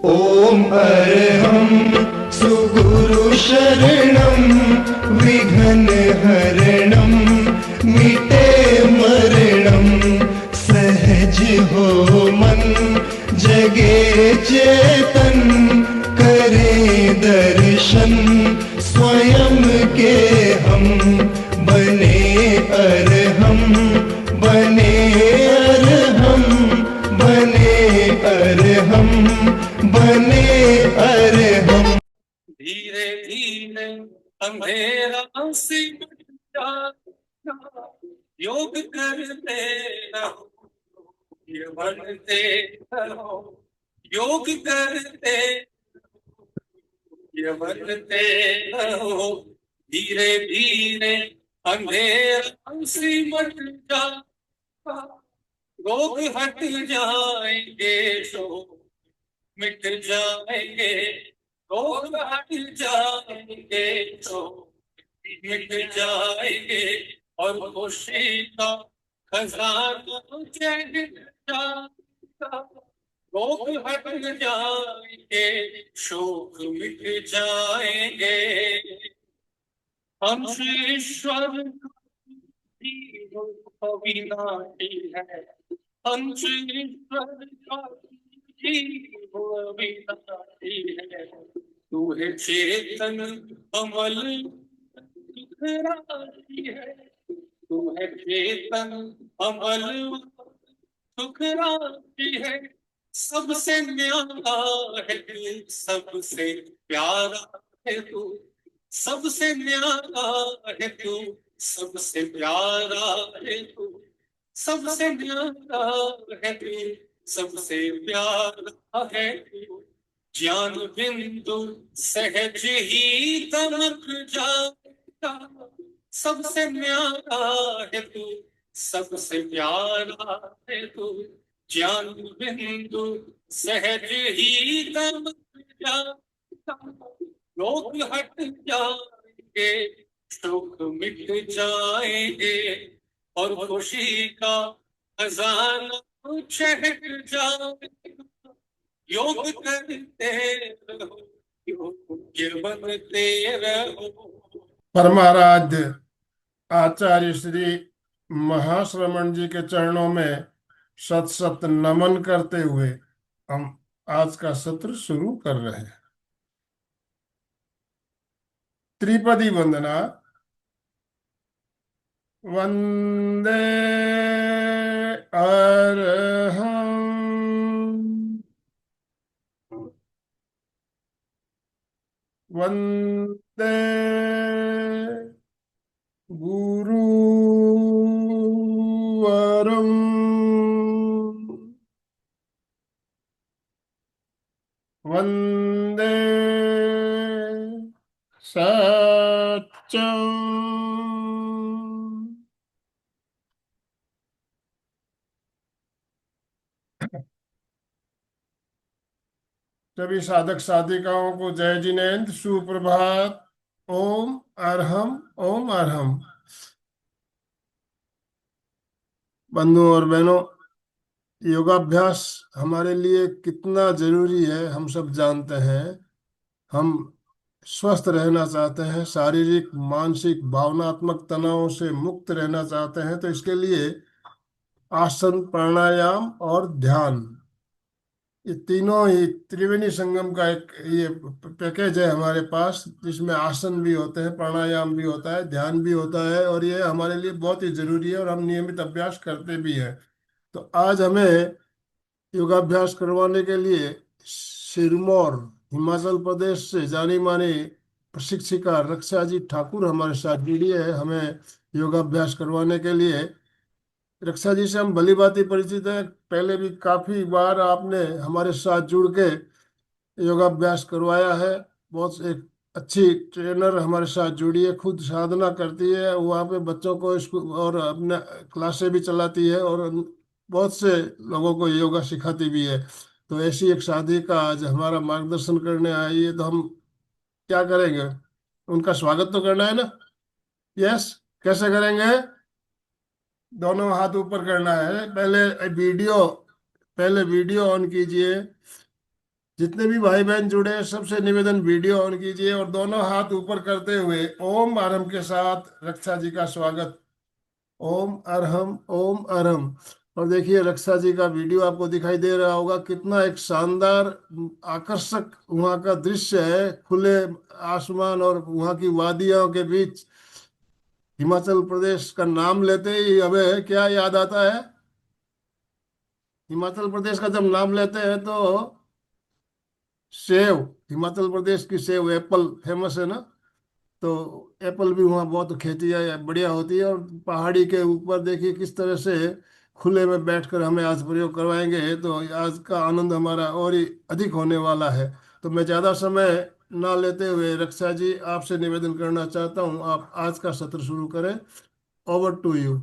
ॐ अर्हं सुगुरु शरणं विघ्नहरणं मिटे मरणं सहज हो मन जगे चेतन करे दर्शन स्वयं के हम बने अर्हम बने अर्हम बने अर्हम बने अर्हम। धीरे धीरे अंधेरा सिमट जाएगा, योग करते रहो, ये बनते रहो, योग करते ये बनते रहो। धीरे धीरे अंधेरा सिमट जाएगा, रोग हट जाएंगे, शोक मिट जाएंगे, रोग हट जाएंगे, शोक मिट जाएंगे, और खुशी का खजाना चढ़ जाएगा। रोग हट जाएंगे, शोक मिट जाएंगे। हम श्री ईश्वर जीव अविनाशी है, हम श्री ईश्वर का जीव अविनाशी है। तू है चेतन अमल सुखराशी है, तू है चेतन अमल सुखराशी है। सबसे न्यारा है तू, सबसे प्यारा है तू, सबसे न्यारा है तू, सबसे प्यारा है तू, सबसे न्यारा है तू, सबसे प्यारा है तू। ज्ञान बिंदु सहज ही दमक जाएगा, सबसे न्यारा है तू, सबसे प्यारा है तू। ज्ञान बिंदु सहज ही दमक जाएगा, रोग हट जाएंगे, शोक मिट जाएंगे, और खुशी का खजाना चढ़ जाएगा। योग करते रहो, योग्य बनते रहो। परमाराध्य आचार्य श्री महाश्रमण जी के चरणों में सत सत नमन करते हुए हम आज का सत्र शुरू कर रहे हैं। त्रिपदी वंदना। वंदे अर्हं वंदे गुरुवरं वंदे सत्यं सभी साधक साधिकाओं को जय जिनेन्द्र, सुप्रभात। ओम अर्हम ओम अर्हम। बंधुओं और बहनों, योगाभ्यास हमारे लिए कितना जरूरी है हम सब जानते हैं। हम स्वस्थ रहना चाहते हैं, शारीरिक मानसिक भावनात्मक तनावों से मुक्त रहना चाहते हैं, तो इसके लिए आसन प्राणायाम और ध्यान, ये तीनों ही त्रिवेणी संगम का एक ये पैकेज है हमारे पास, जिसमें आसन भी होते हैं, प्राणायाम भी होता है, ध्यान भी होता है, और ये हमारे लिए बहुत ही जरूरी है और हम नियमित अभ्यास करते भी हैं। तो आज हमें योगाभ्यास करवाने के लिए सिरमौर हिमाचल प्रदेश से जानी मानी प्रशिक्षिका रक्षा जी ठाकुर हमारे साथ जुड़ी है हमें योगाभ्यास करवाने के लिए। रक्षा जी से हम भली भांति परिचित है, पहले भी काफी बार आपने हमारे साथ जुड़ के योगाभ्यास करवाया है। बहुत एक अच्छी ट्रेनर हमारे साथ जुड़ी है, खुद साधना करती है, वहाँ पे बच्चों को स्कूल और अपने क्लासें भी चलाती है और बहुत से लोगों को योगा सिखाती भी है। तो ऐसी एक साधिका आज हमारा मार्गदर्शन करने आई है, तो हम क्या करेंगे, उनका स्वागत तो करना है ना। यस, कैसे करेंगे? दोनों हाथ ऊपर करना है। पहले वीडियो ऑन कीजिए। जितने भी भाई बहन जुड़े हैं सबसे निवेदन, वीडियो ऑन कीजिए और दोनों हाथ ऊपर करते हुए ओम आरंभ के साथ रक्षा जी का स्वागत। ओम अरहम, ओम अरहम। और देखिए रक्षा जी का वीडियो आपको दिखाई दे रहा होगा, कितना एक शानदार आकर्षक वहाँ का दृश्य है, खुले आसमान और वहाँ की वादियों के बीच। हिमाचल प्रदेश का नाम लेते ही हमें क्या याद आता है? हिमाचल प्रदेश का जब नाम लेते हैं तो सेव, हिमाचल प्रदेश की सेव, एप्पल फेमस है ना। तो एप्पल भी वहाँ बहुत खेती है, बढ़िया होती है। और पहाड़ी के ऊपर देखिए किस तरह से खुले में बैठकर हमें आज प्रयोग करवाएंगे, तो आज का आनंद हमारा और ही अधिक होने वाला है। तो मैं ज़्यादा समय ना लेते हुए रक्षा जी आपसे निवेदन करना चाहता हूँ, आप आज का सत्र शुरू करें। Over to you.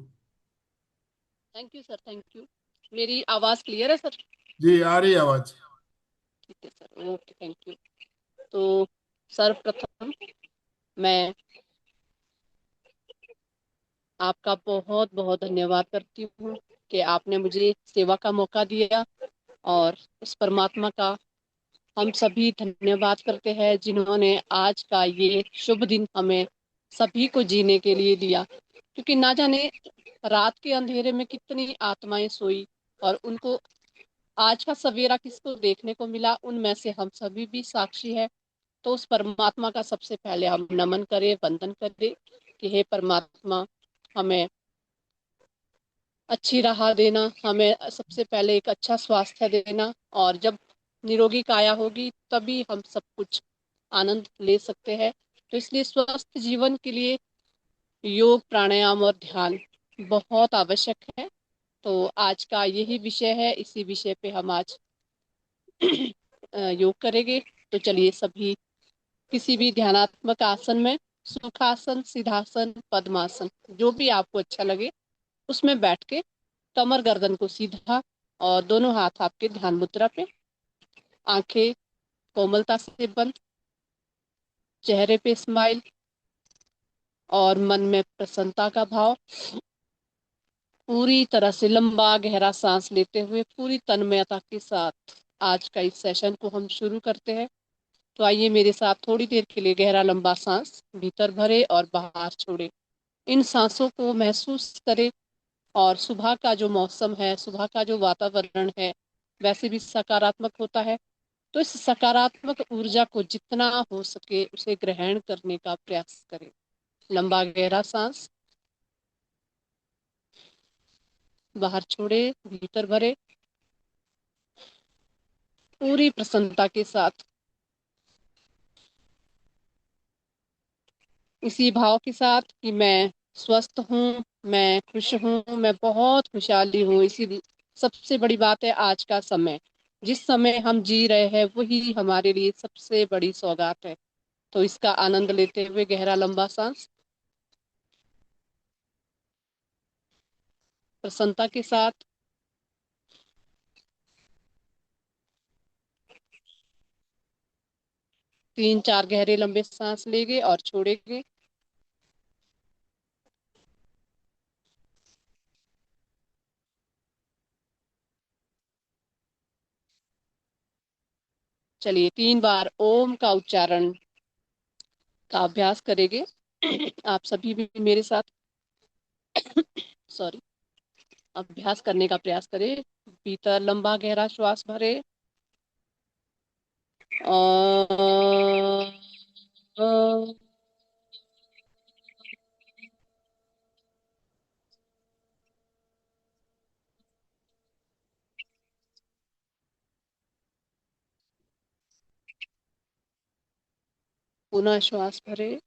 Thank you sir, thank you. मेरी आवाज क्लियर है सर? जी आ रही है आवाज। ठीक है सर, ओके, थैंक यू। तो सर्वप्रथम मैं आपका बहुत बहुत धन्यवाद करती हूँ कि आपने मुझे सेवा का मौका दिया। और उस परमात्मा का हम सभी धन्यवाद करते हैं जिन्होंने आज का ये शुभ दिन हमें सभी को जीने के लिए दिया। क्योंकि ना जाने रात के अंधेरे में कितनी आत्माएं सोई और उनको आज का सवेरा किसको देखने को मिला, उनमें से हम सभी भी साक्षी है। तो उस परमात्मा का सबसे पहले हम नमन करें, वंदन करें कि हे परमात्मा, हमें अच्छी राह देना, हमें सबसे पहले एक अच्छा स्वास्थ्य देना। और जब निरोगी काया होगी तभी हम सब कुछ आनंद ले सकते हैं। तो इसलिए स्वस्थ जीवन के लिए योग, प्राणायाम और ध्यान बहुत आवश्यक है। तो आज का यही विषय है, इसी विषय पे हम आज योग करेंगे। तो चलिए सभी किसी भी ध्यानात्मक आसन में, सुखासन, सिद्धासन, पद्मासन, जो भी आपको अच्छा लगे उसमें बैठ के कमर गर्दन को सीधा और दोनों हाथ आपके ध्यान मुद्रा पे, आंखें कोमलता से बंद, चेहरे पे स्माइल और मन में प्रसन्नता का भाव, पूरी तरह से लंबा गहरा सांस लेते हुए पूरी तन्मयता के साथ आज का इस सेशन को हम शुरू करते हैं। तो आइए मेरे साथ थोड़ी देर के लिए गहरा लंबा सांस भीतर भरे और बाहर छोड़े। इन सांसों को महसूस करें। और सुबह का जो मौसम है, सुबह का जो वातावरण है, वैसे भी सकारात्मक होता है। तो इस सकारात्मक ऊर्जा को जितना हो सके उसे ग्रहण करने का प्रयास करें। लंबा गहरा सांस बाहर छोड़े, भीतर भरे, पूरी प्रसन्नता के साथ, इसी भाव के साथ कि मैं स्वस्थ हूँ, मैं खुश हूँ, मैं बहुत खुशहाली हूँ। इसी सबसे बड़ी बात है, आज का समय, जिस समय हम जी रहे हैं वही हमारे लिए सबसे बड़ी सौगात है। तो इसका आनंद लेते हुए गहरा लंबा सांस प्रसन्नता के साथ, तीन चार गहरे लंबे सांस लेंगे और छोड़ेंगे। चलिए 3 बार ओम का उच्चारण का अभ्यास करेंगे। आप सभी भी मेरे साथ सॉरी अभ्यास करने का प्रयास करें। भीतर लंबा गहरा श्वास भरे और पुनः श्वास भरे।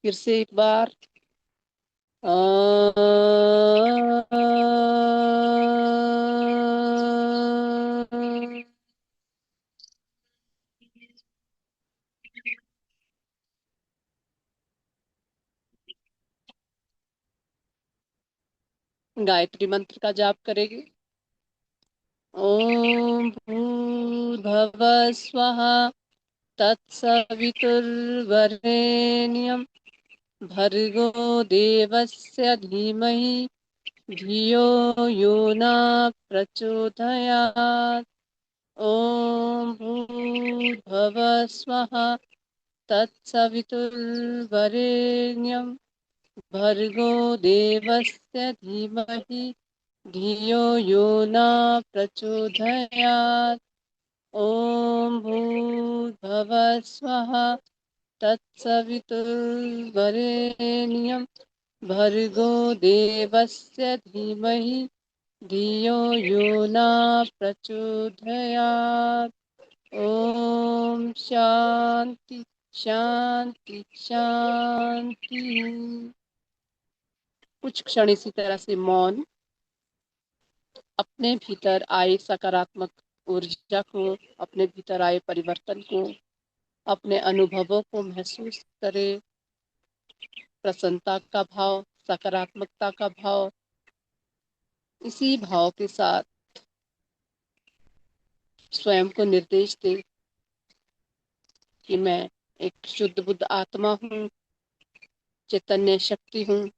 फिर से एक बार। गायत्री मंत्र का जाप करेंगे। ओम स्वः तत्सवितुर्वरेण्यं भर्गो देवस्य धीमहि धियो यो न प्रचोदयात्। ॐ भूर्भुवः स्वः तत्सवितुर्वरेण्यं भर्गो देवस्य धीमहि धियो यो न प्रचोदयात्। ॐ भूर्भुवः स्वः तत्सवितुर्वरेण्यं भर्गो देवस्य धीमहि धियो यो न प्रचोदयात्। ओम शांति शांति शांति। कुछ क्षण इसी तरह से मौन, अपने भीतर आए सकारात्मक ऊर्जा को, अपने भीतर आए परिवर्तन को, अपने अनुभवों को महसूस करें। प्रसन्नता का भाव, सकारात्मकता का भाव, इसी भाव के साथ स्वयं को निर्देश दे कि मैं एक शुद्ध बुद्ध आत्मा हूँ, चैतन्य शक्ति हूँ,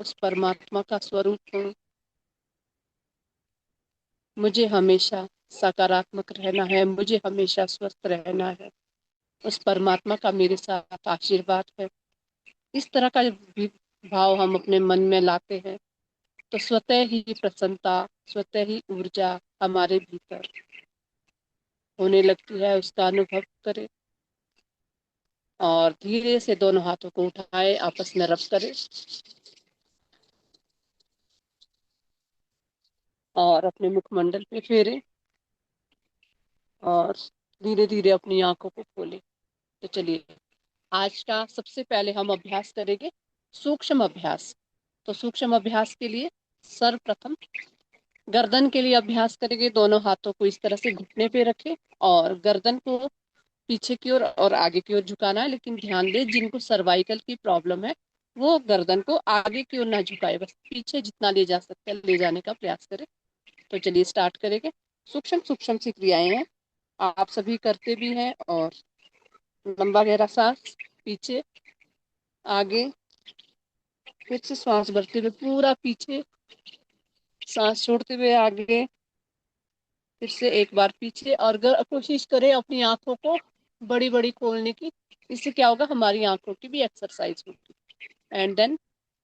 उस परमात्मा का स्वरूप हूँ। मुझे हमेशा सकारात्मक रहना है, मुझे हमेशा स्वस्थ रहना है, उस परमात्मा का मेरे साथ आशीर्वाद है। इस तरह का भी भाव हम अपने मन में लाते हैं तो स्वतः ही प्रसन्नता, स्वतः ही ऊर्जा हमारे भीतर होने लगती है। उसका अनुभव करें और धीरे से दोनों हाथों को उठाए, आपस में रब करें और अपने मुखमंडल पे फेरें और धीरे धीरे अपनी आंखों को खोलें। तो चलिए, आज का सबसे पहले हम अभ्यास करेंगे सूक्ष्म अभ्यास। तो सूक्ष्म अभ्यास के लिए सर्वप्रथम गर्दन के लिए अभ्यास करेंगे। दोनों हाथों को इस तरह से घुटने पे रखें और गर्दन को पीछे की ओर और आगे की ओर झुकाना है। लेकिन ध्यान दें, जिनको सर्वाइकल की प्रॉब्लम है वो गर्दन को आगे की ओर ना झुकाए, बस पीछे जितना ले जा सकते हैं ले जाने का प्रयास करें। तो चलिए स्टार्ट करेंगे। सूक्ष्म सूक्ष्म सी क्रियाएं हैं, आप सभी करते भी हैं। और लंबा गहरा सांस, पीछे आगे, फिर से श्वास भरते हुए पूरा पीछे, सांस छोड़ते हुए आगे, फिर से एक बार पीछे। और कोशिश करें अपनी आंखों को बड़ी बड़ी खोलने की। इससे क्या होगा, हमारी आंखों की भी एक्सरसाइज होगी। एंड देन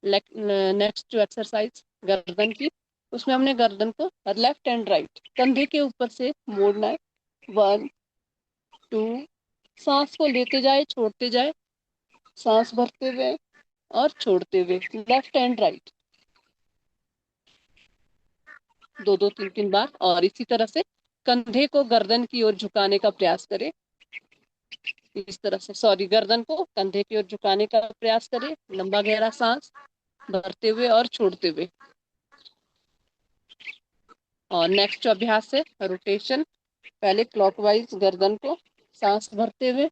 नेक्स्ट जो एक्सरसाइज गर्दन की, उसमें हमने गर्दन को लेफ्ट एंड राइट कंधे के ऊपर से मोड़ना है। 1 2, सांस को लेते जाए, छोड़ते जाए, सांस भरते हुए और छोड़ते हुए, लेफ्ट एंड राइट, 2 2 3 3 बार। और इसी तरह से कंधे को गर्दन की ओर झुकाने का प्रयास करें। इस तरह से, सॉरी, गर्दन को कंधे की ओर झुकाने का प्रयास करें। लंबा गहरा सांस भरते हुए और छोड़ते हुए। और नेक्स्ट जो अभ्यास है रोटेशन, पहले क्लॉकवाइज गर्दन को सांस भरते हुए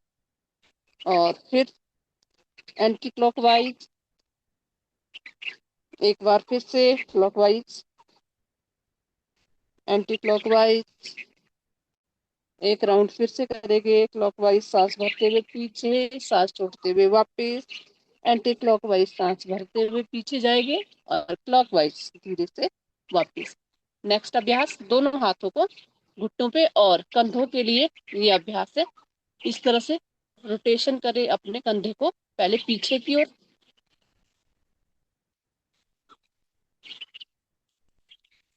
और फिर एंटी क्लॉकवाइज, एक बार फिर से क्लॉकवाइज, एंटी क्लॉकवाइज, एक राउंड फिर से करेंगे क्लॉकवाइज, सांस भरते हुए पीछे, सांस छोड़ते हुए वापस, एंटी क्लॉकवाइज सांस भरते हुए पीछे जाएंगे और क्लॉकवाइज धीरे से वापस। नेक्स्ट अभ्यास, दोनों हाथों को घुटनों पे और कंधों के लिए ये अभ्यास है। इस तरह से रोटेशन करें अपने कंधे को, पहले पीछे की ओर,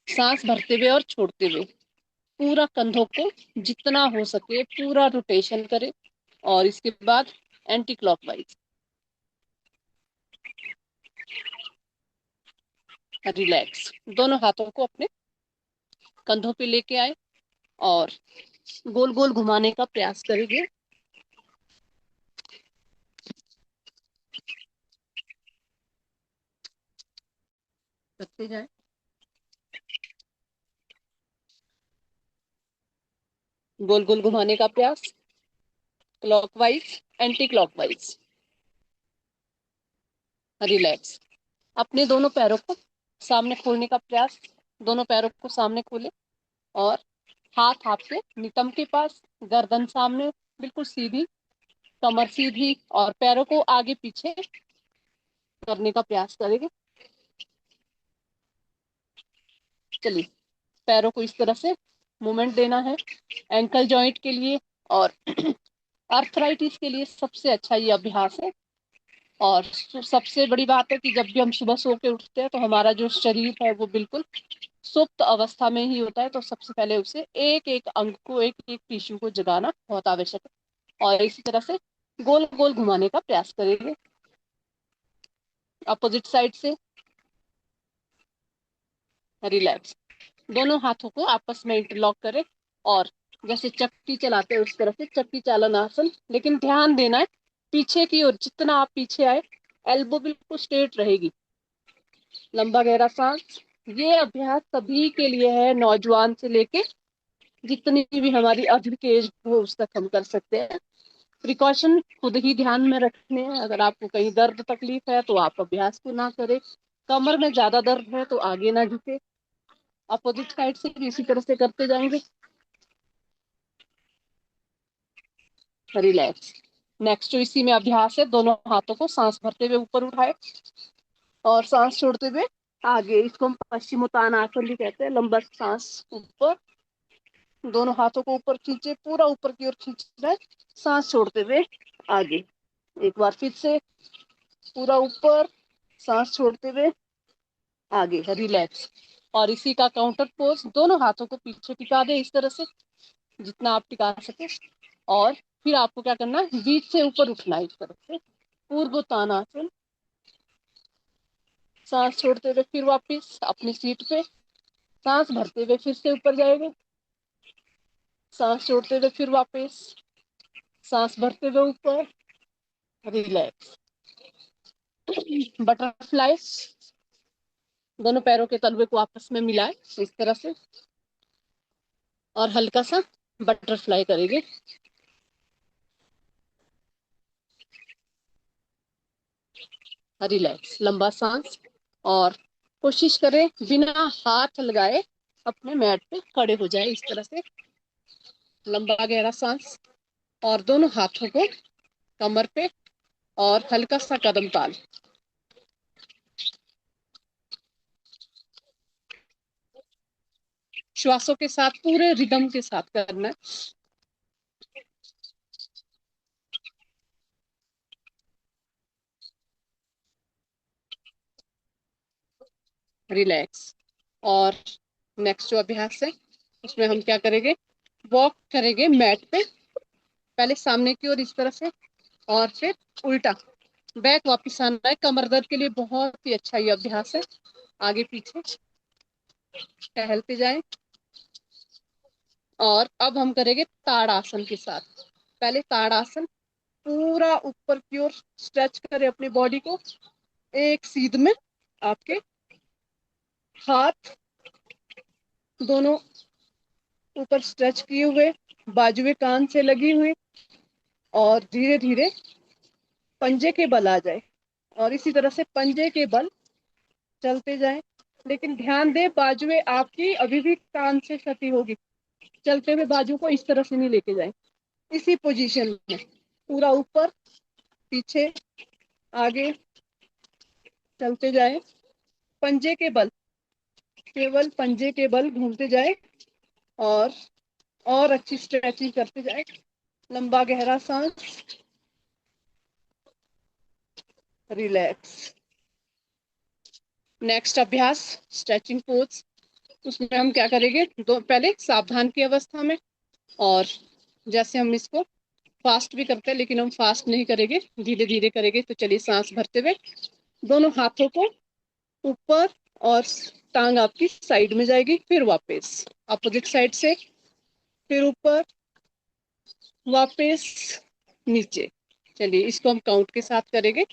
सांस भरते हुए और छोड़ते हुए, पूरा कंधों को जितना हो सके पूरा रोटेशन करें। और इसके बाद एंटी क्लॉकवाइज, रिलैक्स, दोनों हाथों को अपने कंधों पे लेके आए और गोल गोल घुमाने का प्रयास करेंगे। करते जाए, गोल गोल घुमाने का प्रयास, क्लॉकवाइज, एंटी क्लॉकवाइज, रिलैक्स। अपने दोनों पैरों को सामने खोलने का प्रयास, दोनों पैरों को सामने खोले और हाथ आपके नितंब के पास, गर्दन सामने, बिल्कुल सीधी, कमर सीधी, और पैरों को आगे पीछे करने का प्रयास करेंगे। चलिए, पैरों को इस तरह से मूवमेंट देना है एंकल जॉइंट के लिए, और आर्थराइटिस के लिए सबसे अच्छा ये अभ्यास है। और सबसे बड़ी बात है कि जब भी हम सुबह सो के उठते हैं तो हमारा जो शरीर है वो बिल्कुल सुप्त अवस्था में ही होता है, तो सबसे पहले उसे एक एक अंग को, एक एक टिश्यू को जगाना बहुत आवश्यक है। और इसी तरह से गोल गोल घुमाने का प्रयास करेंगे अपोजिट साइड से। रिलैक्स, दोनों हाथों को आपस में इंटरलॉक करें, और जैसे चक्की चलाते हैं उस तरह से चक्की चालन आसन, लेकिन ध्यान देना है पीछे की ओर, जितना आप पीछे आए एल्बो बिल्कुल स्ट्रेट रहेगी। लंबा गहरा सांस। ये अभ्यास सभी के लिए है, नौजवान से लेके जितनी भी हमारी अधिक एज हो उस तक हम कर सकते हैं। प्रिकॉशन खुद ही ध्यान में रखने हैं। अगर आपको कहीं दर्द तकलीफ है तो आप अभ्यास को ना करें, कमर में ज्यादा दर्द है तो आगे ना झुके। अपोजिट साइड से भी इसी तरह से करते जाएंगे। रिलैक्स। नेक्स्ट जो इसी में अभ्यास है, दोनों हाथों को सांस भरते हुए ऊपर उठाए और सांस छोड़ते हुए आगे। इसको हम पश्चिमोत्तानासन भी कहते हैं। लंबा सांस ऊपर, दोनों हाथों को ऊपर खींचे, पूरा ऊपर की ओर खींच रहे, सांस छोड़ते हुए आगे। एक बार फिर से पूरा ऊपर, सांस छोड़ते हुए आगे। रिलैक्स। और इसी का काउंटर पोज, दोनों हाथों को पीछे टिका दे इस तरह से जितना आप टिका सके। और फिर आपको क्या करना है, बीच से ऊपर उठना है इस तरह से, पूर्वोत्तानासन। सांस छोड़ते हुए फिर वापिस अपनी सीट पे, सांस भरते हुए फिर से ऊपर जाएंगे, सांस छोड़ते हुए फिर वापस, सांस भरते हुए ऊपर। रिलैक्स। बटरफ्लाई, दोनों पैरों के तलवे को आपस में मिलाए इस तरह से, और हल्का सा बटरफ्लाई करेंगे। रिलैक्स, लंबा सांस। और कोशिश करें बिना हाथ लगाए अपने मैट पे खड़े हो जाए इस तरह से। लंबा गहरा सांस, और दोनों हाथों को कमर पे, और हल्का सा कदम ताल। श्वासों के साथ, पूरे रिदम के साथ करना है। रिलैक्स। और नेक्स्ट जो अभ्यास है उसमें हम क्या करेंगे, वॉक करेंगे मैट पे, पहले सामने की ओर इस तरह से, और फिर उल्टा बैक वापस आना है। कमर दर्द के लिए बहुत ही अच्छा ये अभ्यास है। आगे पीछे टहलते जाएं। और अब हम करेंगे ताड़ासन के साथ। पहले ताड़ासन, पूरा ऊपर की ओर स्ट्रेच करें अपनी बॉडी को, एक सीध में आपके हाथ दोनों ऊपर स्ट्रेच किए हुए, बाजुएं कान से लगी हुई, और धीरे धीरे पंजे के बल आ जाए, और इसी तरह से पंजे के बल चलते जाएं। लेकिन ध्यान दें बाजुएं आपकी अभी भी कान से सटी होगी, चलते हुए बाजू को इस तरह से नहीं लेके जाएं। इसी पोजीशन में पूरा ऊपर पीछे आगे चलते जाए, पंजे के बल, केवल पंजे के बल घूमते जाए, और अच्छी स्ट्रेचिंग करते जाए। लंबा गहरा सांस। रिलैक्स। नेक्स्ट अभ्यास स्ट्रेचिंग पोज। उसमें हम क्या करेंगे, दो पहले सावधान की अवस्था में, और जैसे हम इसको फास्ट भी करते हैं लेकिन हम फास्ट नहीं करेंगे, धीरे धीरे करेंगे। तो चलिए, सांस भरते हुए दोनों हाथों को ऊपर, और टांग आपकी साइड में जाएगी, फिर वापस अपोजिट साइड से, फिर ऊपर, वापस नीचे। चलिए, इसको हम काउंट के साथ करेंगे।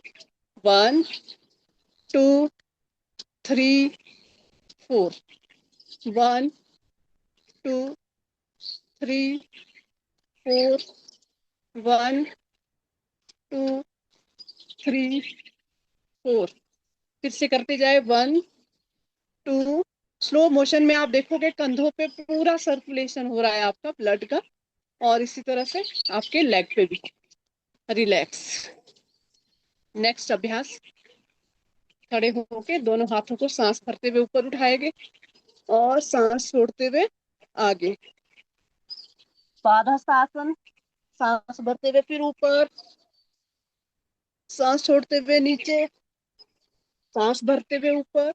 1 2 3 4। 1 2 3 4। 1 2 3 4। फिर से करते जाए। 1 2 स्लो मोशन में आप देखोगे कंधों पे पूरा सर्कुलेशन हो रहा है आपका ब्लड का, और इसी तरह से आपके लेग पे भी। रिलैक्स। नेक्स्ट अभ्यास, खड़े होके दोनों हाथों को सांस भरते हुए ऊपर उठाएंगे और सांस छोड़ते हुए आगे। पादहस्तासन, सांस भरते हुए फिर ऊपर, सांस छोड़ते हुए नीचे, सांस भरते हुए ऊपर,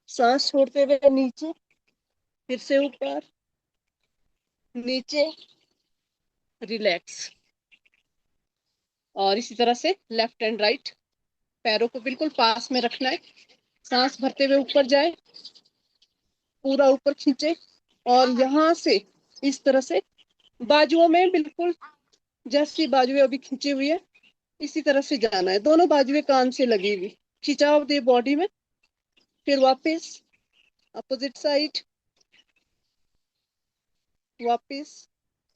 सांस छोड़ते हुए नीचे, फिर से ऊपर नीचे। रिलैक्स। और इसी तरह से लेफ्ट एंड राइट, पैरों को बिल्कुल पास में रखना है, सांस भरते हुए ऊपर जाए, पूरा ऊपर खींचे, और यहाँ से इस तरह से बाजुओं में बिल्कुल जैसी बाजुएं अभी खींची हुई है इसी तरह से जाना है, दोनों बाजुएं कान से लगी हुई, खिंचाव दे बॉडी में। फिर वापस अपोजिट साइड, वापस।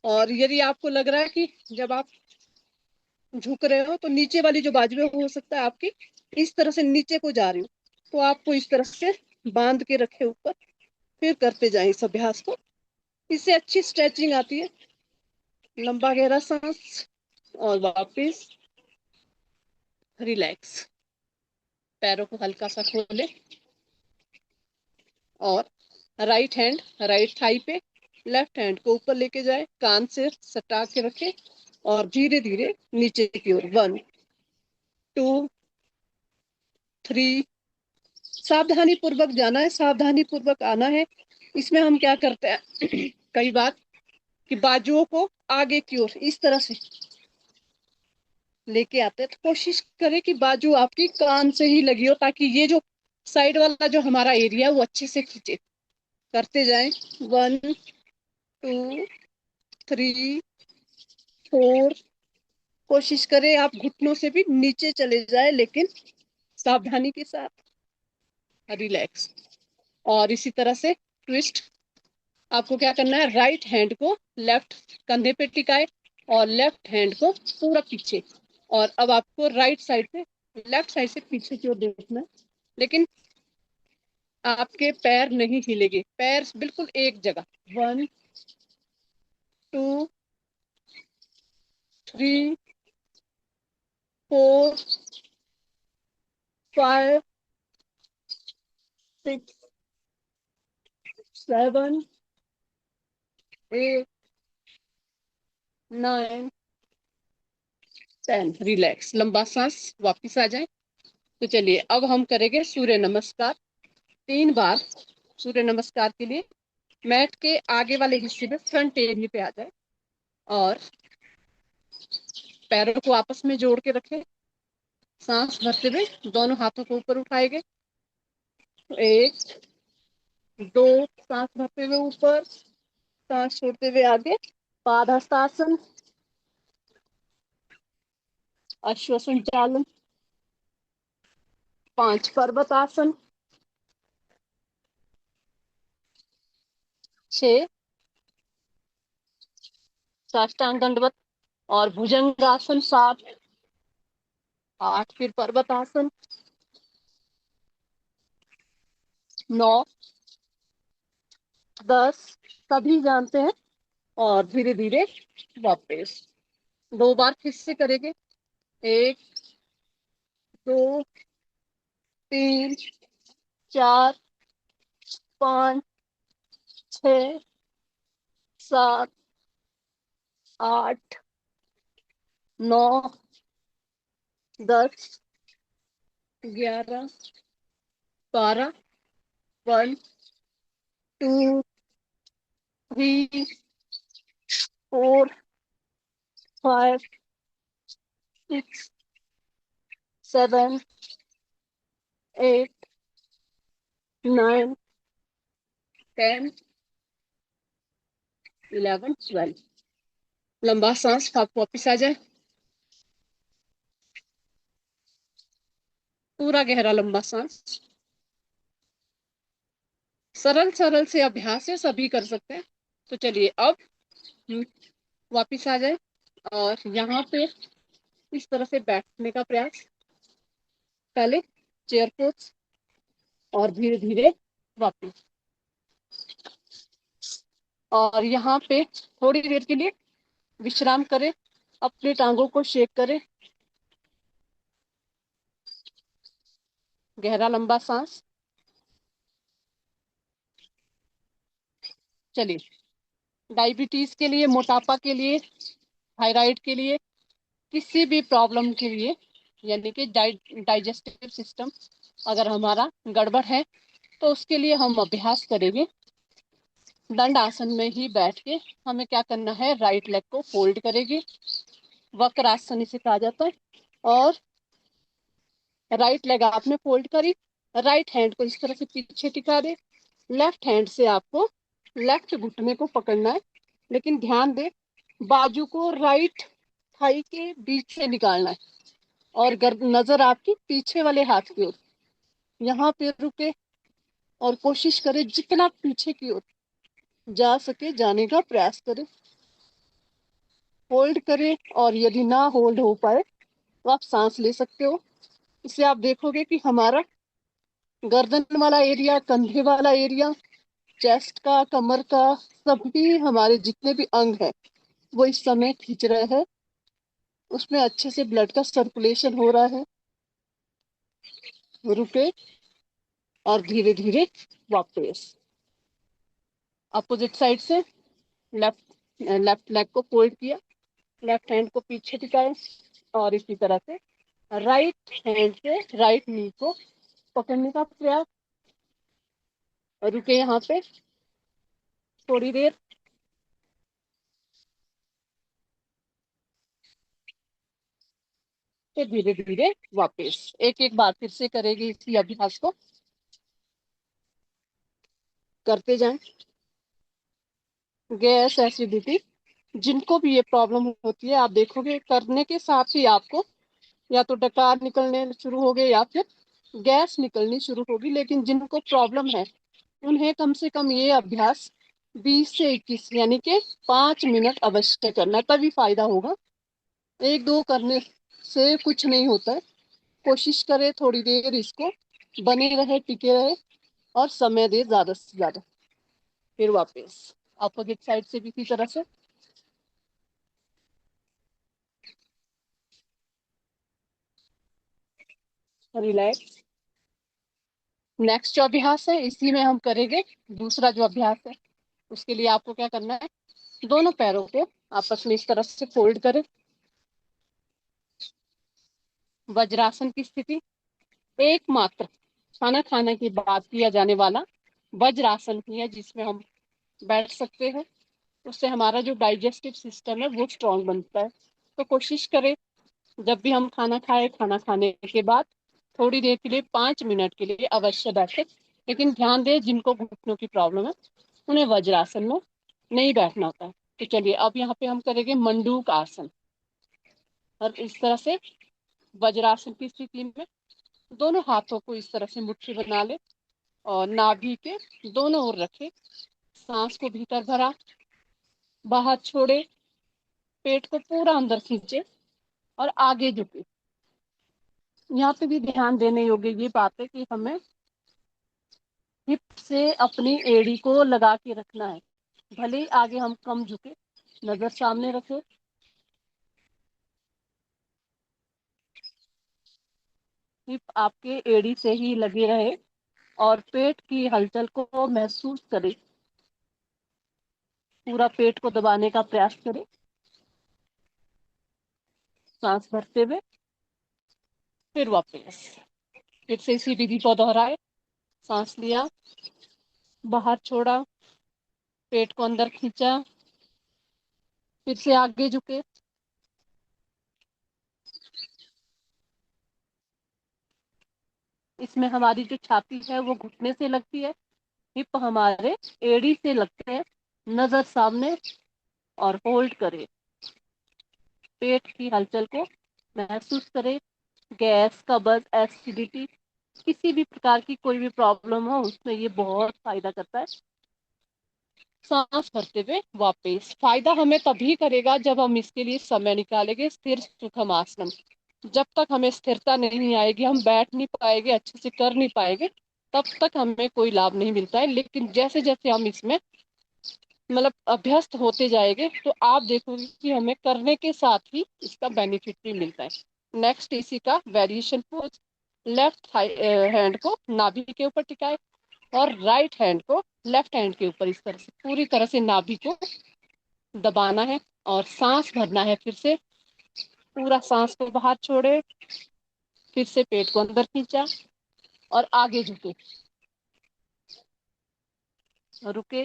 और यदि आपको लग रहा है कि जब आप झुक रहे हो तो नीचे वाली जो बाजुएं हो सकता है आपकी इस तरह से नीचे को जा रही हो, तो आपको इस तरह से बांध के रखे ऊपर, फिर करते जाएं इस अभ्यास को। इससे अच्छी स्ट्रेचिंग आती है। लंबा गहरा सांस और वापस। रिलैक्स। पैरों को हल्का सा खोले और राइट हैंड राइट थाई पे, लेफ्ट हैंड को ऊपर लेके जाए, कान से सटा के रखे और धीरे धीरे नीचे की ओर। 1 2 3। सावधानी पूर्वक जाना है, सावधानी पूर्वक आना है। इसमें हम क्या करते हैं कई बार कि बाजुओं को आगे की ओर इस तरह से लेके आते हैं, तो कोशिश करें कि बाजू आपकी कान से ही लगी हो, ताकि ये जो साइड वाला जो हमारा एरिया है वो अच्छे से खींचे। करते जाएं। 1 2 3 4। कोशिश करें आप घुटनों से भी नीचे चले जाए, लेकिन सावधानी के साथ। रिलैक्स। और इसी तरह से ट्विस्ट। आपको क्या करना है, राइट हैंड को लेफ्ट कंधे पे टिकाए और लेफ्ट हैंड को पूरा पीछे। और अब आपको राइट साइड से, लेफ्ट साइड से पीछे की ओर देखना है, लेकिन आपके पैर नहीं हिलेंगे, पैर बिल्कुल एक जगह। 1 2 3 4 5 6 7 8 9 10। रिलैक्स। लंबा सांस, वापिस आ जाए। तो चलिए अब हम करेंगे सूर्य नमस्कार 3 बार। सूर्य नमस्कार के लिए मैट के आगे वाले हिस्से में फ्रंट एरिया पे आ जाए और पैरों को आपस में जोड़ के रखें। सांस भरते हुए दोनों हाथों को ऊपर उठाएंगे। 1 2। सांस भरते हुए ऊपर, सांस छोड़ते हुए आगे। पादहस्तासन, अश्वसंचालन, 5 पर्वतासन, 6 साष्टांग दंडवत और भुजंगासन, 7 8 फिर पर्वतासन, 9 10 सभी जानते हैं। और धीरे धीरे वापस 2 बार फिर से करेंगे। 1 2 3 4 5 6 7 8 9 10 11 12। 1 2 3 4 5 6 7 8 9 10 11 12। लंबा सांस, आप वापिस आ जाए। पूरा गहरा लंबा सांस। सरल सरल से अभ्यास है, सभी कर सकते हैं। तो चलिए अब वापिस आ जाए और यहाँ पे इस तरह से बैठने का प्रयास। पहले चेयर पोज और धीरे धीरे वापस। और यहाँ पे थोड़ी देर के लिए विश्राम करें, अपनी टांगों को शेक करें, गहरा लंबा सांस। चलिए, डायबिटीज के लिए, मोटापा के लिए, थायराइड के लिए, किसी भी प्रॉब्लम के लिए, यानी कि डाइजेस्टिव सिस्टम अगर हमारा गड़बड़ है, तो उसके लिए हम अभ्यास करेंगे। दंड आसन में ही बैठ के हमें क्या करना है, राइट लेग को फोल्ड करेंगे, वक्र आसन इसे कहा जाता है। और राइट लेग आपने फोल्ड करी, राइट हैंड को इस तरह से पीछे टिका दे, लेफ्ट हैंड से आपको लेफ्ट घुटने को पकड़ना है, लेकिन ध्यान दे बाजू को राइट थाई के बीच से निकालना है, और नजर आपकी पीछे वाले हाथ की ओर। यहाँ पे रुके और कोशिश करें जितना पीछे की ओर जा सके जाने का प्रयास करें। होल्ड करें, और यदि ना होल्ड हो पाए तो आप सांस ले सकते हो। इससे आप देखोगे कि हमारा गर्दन वाला एरिया, कंधे वाला एरिया, चेस्ट का, कमर का, सभी हमारे जितने भी अंग है वो इस समय खींच रहे हैं, उसमें अच्छे से ब्लड का सर्कुलेशन हो रहा है। रुके और धीरे धीरे वापस अपोजिट साइड से लेफ्ट लेफ्ट लेग को फोल्ड किया, लेफ्ट हैंड को पीछे टिकाया, और इसी तरह से राइट हैंड से राइट नी को पकड़ने का प्रयास। रुके यहाँ पे थोड़ी देर। फिर धीरे धीरे वापस एक एक बार फिर से करेगी इसी अभ्यास को करते जाएं। गैस, एसिडिटी, जिनको भी ये प्रॉब्लम होती है, आप देखोगे करने के साथ ही आपको या तो डकार निकलने शुरू हो गए या फिर गैस निकलनी शुरू होगी। लेकिन जिनको प्रॉब्लम है उन्हें कम से कम ये अभ्यास 20 से 21 यानी कि 5 मिनट अवश्य करना है, तभी फायदा होगा। एक दो करने से कुछ नहीं होता है। कोशिश करें थोड़ी देर इसको बने रहे, टिके रहे, और समय दे ज्यादा से ज्यादा। फिर वापस अपोजिट साइड से भी इसी तरह से। रिलैक्स। नेक्स्ट जो अभ्यास है इसी में हम करेंगे दूसरा जो अभ्यास है। उसके लिए आपको क्या करना है, दोनों पैरों को आपस में इस तरह से फोल्ड करें, वज्रासन की स्थिति। एकमात्र खाना खाने के बाद किया जाने वाला वज्रासन ही है जिसमें हम बैठ सकते हैं। उससे हमारा जो डाइजेस्टिव सिस्टम है वो स्ट्रांग बनता है। तो कोशिश करें जब भी हम खाना खाए, खाना खाने के बाद थोड़ी देर के लिए 5 मिनट के लिए अवश्य बैठे। लेकिन ध्यान दें जिनको घुटनों की प्रॉब्लम है उन्हें वज्रासन में नहीं बैठना होता है। तो चलिए अब यहाँ पे हम करेंगे मंडूक आसन। और इस तरह से वज्रासन की स्थिति में दोनों हाथों को इस तरह से मुट्ठी बना ले और नाभि के दोनों ओर रखे, सांस को भीतर भरा, बाहर छोड़े, पेट को पूरा अंदर खींचे और आगे झुके। यहाँ पे भी ध्यान देने योग्य ये बात है कि हमें हिप से अपनी एड़ी को लगा के रखना है। भले ही आगे हम कम झुके, नजर सामने रखे, हिप आपके एड़ी से ही लगे रहे और पेट की हलचल को महसूस करें। पूरा पेट को दबाने का प्रयास करें, सांस भरते हुए। फिर वापस फिर से इसी विधि को दोहराए। सांस लिया, बाहर छोड़ा, पेट को अंदर खींचा, फिर से आगे झुके, इसमें हमारी जो छाती है वो घुटने से लगती है, हिप हमारे एड़ी से लगते हैं। नजर सामने और होल्ड करें, पेट की हलचल को महसूस करें। गैस, कब्ज, एसिडिटी, किसी भी प्रकार की कोई भी प्रॉब्लम हो उसमें ये बहुत फायदा करता है। सांस भरते हुए वापस। फायदा हमें तभी करेगा जब हम इसके लिए समय निकालेंगे। स्थिर सुखम आसन, जब तक हमें स्थिरता नहीं आएगी हम बैठ नहीं पाएंगे, अच्छे से कर नहीं पाएंगे। तब तक हमें कोई लाभ नहीं मिलता है। लेकिन जैसे जैसे हम इसमें मतलब अभ्यस्त होते जाएंगे तो आप देखोगे कि हमें करने के साथ ही इसका बेनिफिट भी मिलता है। नेक्स्ट इसी का वेरिएशन पोज, लेफ्ट हैंड को नाभि के ऊपर टिकाए और राइट हैंड को लेफ्ट हैंड के ऊपर इस तरह से पूरी तरह से नाभि को दबाना है और सांस भरना है। फिर से पूरा सांस को बाहर छोड़े, फिर से पेट को अंदर खींचा और आगे झुके, रुके,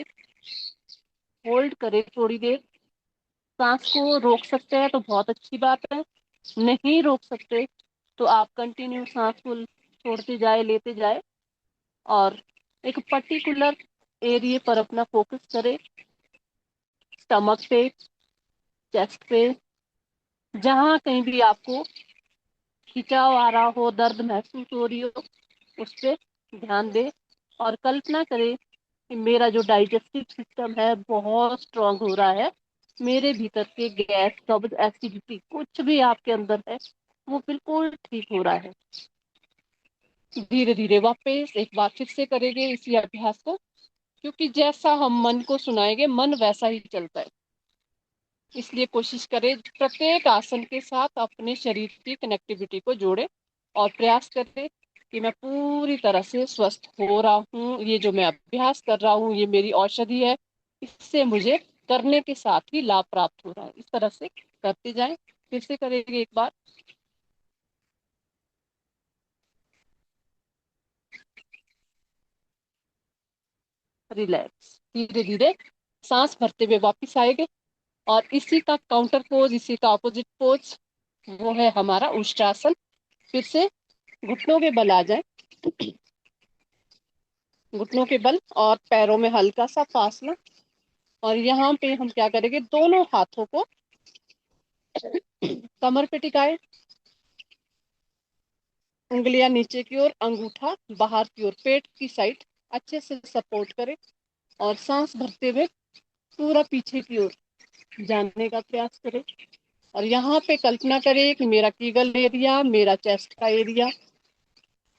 होल्ड करे थोड़ी देर। सांस को रोक सकते हैं तो बहुत अच्छी बात है, नहीं रोक सकते तो आप कंटिन्यू सांस को छोड़ते जाए, लेते जाए और एक पर्टिकुलर एरिया पर अपना फोकस करें, स्टमक पे, चेस्ट पे, जहां कहीं भी आपको खिंचाव आ रहा हो, दर्द महसूस हो रही हो, उस पे ध्यान दे और कल्पना करे कि मेरा जो डाइजेस्टिव सिस्टम है बहुत स्ट्रांग हो रहा है, मेरे भीतर के गैस, कब्ज, एसिडिटी कुछ भी आपके अंदर है वो बिल्कुल ठीक हो रहा है। धीरे धीरे वापस एक बार फिर से करेंगे इसी अभ्यास को, क्योंकि जैसा हम मन को सुनाएंगे मन वैसा ही चलता है। इसलिए कोशिश करें प्रत्येक आसन के साथ अपने शरीर की कनेक्टिविटी को जोड़े और प्रयास करें कि मैं पूरी तरह से स्वस्थ हो रहा हूँ, ये जो मैं अभ्यास कर रहा हूँ ये मेरी औषधि है, इससे मुझे करने के साथ ही लाभ प्राप्त हो रहा है। इस तरह से करते जाएं। फिर से करेंगे एक बार। रिलैक्स, धीरे धीरे सांस भरते हुए वापिस आएंगे और इसी का काउंटर पोज, इसी का ऑपोजिट पोज वो है हमारा उष्ट्रासन। फिर से घुटनों के बल आ जाए, घुटनों के बल और पैरों में हल्का सा फासला। और यहाँ पे हम क्या करेंगे, दोनों हाथों को कमर पे टिकाए, उंगलियां नीचे की ओर, अंगूठा बाहर की ओर, पेट की साइड अच्छे से सपोर्ट करें और सांस भरते हुए पूरा पीछे की ओर जाने का प्रयास करें। और यहाँ पे कल्पना करें कि मेरा कीगल एरिया, मेरा चेस्ट का एरिया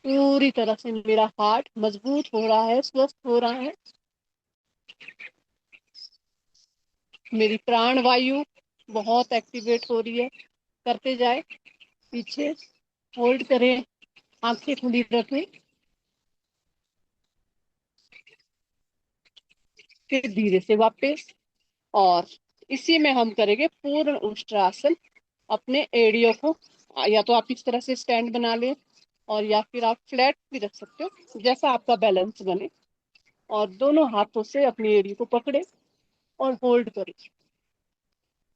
पूरी तरह से, मेरा हार्ट मजबूत हो रहा है, स्वस्थ हो रहा है, मेरी प्राण वायु बहुत एक्टिवेट हो रही है। करते जाए, पीछे होल्ड करें, आंखें खुली रखें, फिर धीरे से वापस। और इसी में हम करेंगे पूर्ण उष्ट्रासन। अपने एड़ियों को या तो आप इस तरह से स्टैंड बना लें और या फिर आप फ्लैट भी रख सकते हो, जैसा आपका बैलेंस बने। और दोनों हाथों से अपनी एड़ी को पकड़े और होल्ड करें,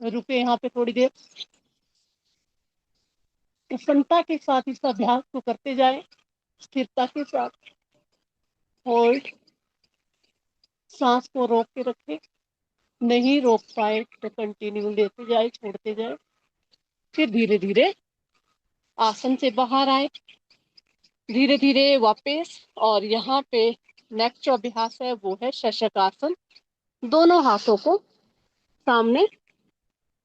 रुके यहाँ पे थोड़ी देर। प्रसन्नता के साथ इस अभ्यास को करते जाए, स्थिरता के साथ होल्ड, सांस को रोक के रखें, नहीं रोक पाए तो कंटिन्यू लेते जाए, छोड़ते जाए। फिर धीरे धीरे आसन से बाहर आए, धीरे धीरे वापस। और यहाँ पे नेक्स्ट जो अभ्यास है वो है शशक आसन। दोनों हाथों को सामने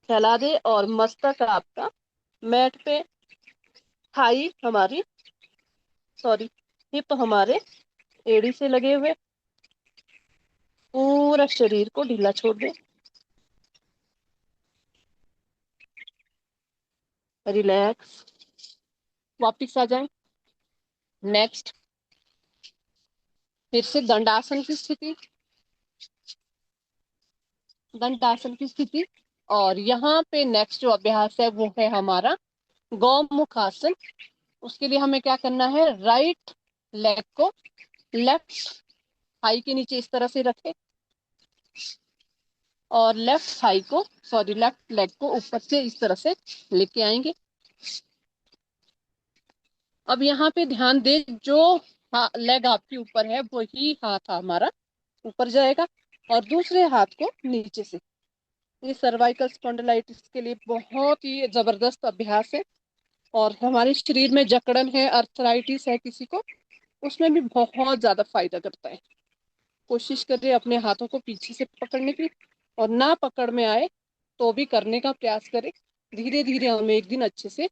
फैला दे और मस्तक आपका मैट पे, थाई हमारी, सॉरी, हिप हमारे एड़ी से लगे हुए, पूरा शरीर को ढीला छोड़ दे, रिलैक्स, वापिस आ जाए। नेक्स्ट फिर से दंडासन की स्थिति, दंडासन की स्थिति। और यहाँ पे नेक्स्ट जो अभ्यास है वो है हमारा गौमुख आसन। उसके लिए हमें क्या करना है, राइट लेग को लेफ्ट थाई के नीचे इस तरह से रखें और लेफ्ट थाई को, सॉरी, लेफ्ट लेग को ऊपर से इस तरह से लेके आएंगे। अब यहाँ पे ध्यान दे, जो लेग आपके ऊपर है वही हाथ हमारा ऊपर जाएगा और दूसरे हाथ को नीचे से। ये सर्वाइकल स्पॉन्डिलाइटिस के लिए बहुत ही जबरदस्त अभ्यास है। और हमारे शरीर में जकड़न है, अर्थराइटिस है किसी को, उसमें भी बहुत ज्यादा फायदा करता है। कोशिश करें अपने हाथों को पीछे से पकड़ने की, और ना पकड़ में आए तो भी करने का प्रयास करें। धीरे धीरे हम एक दिन अच्छे से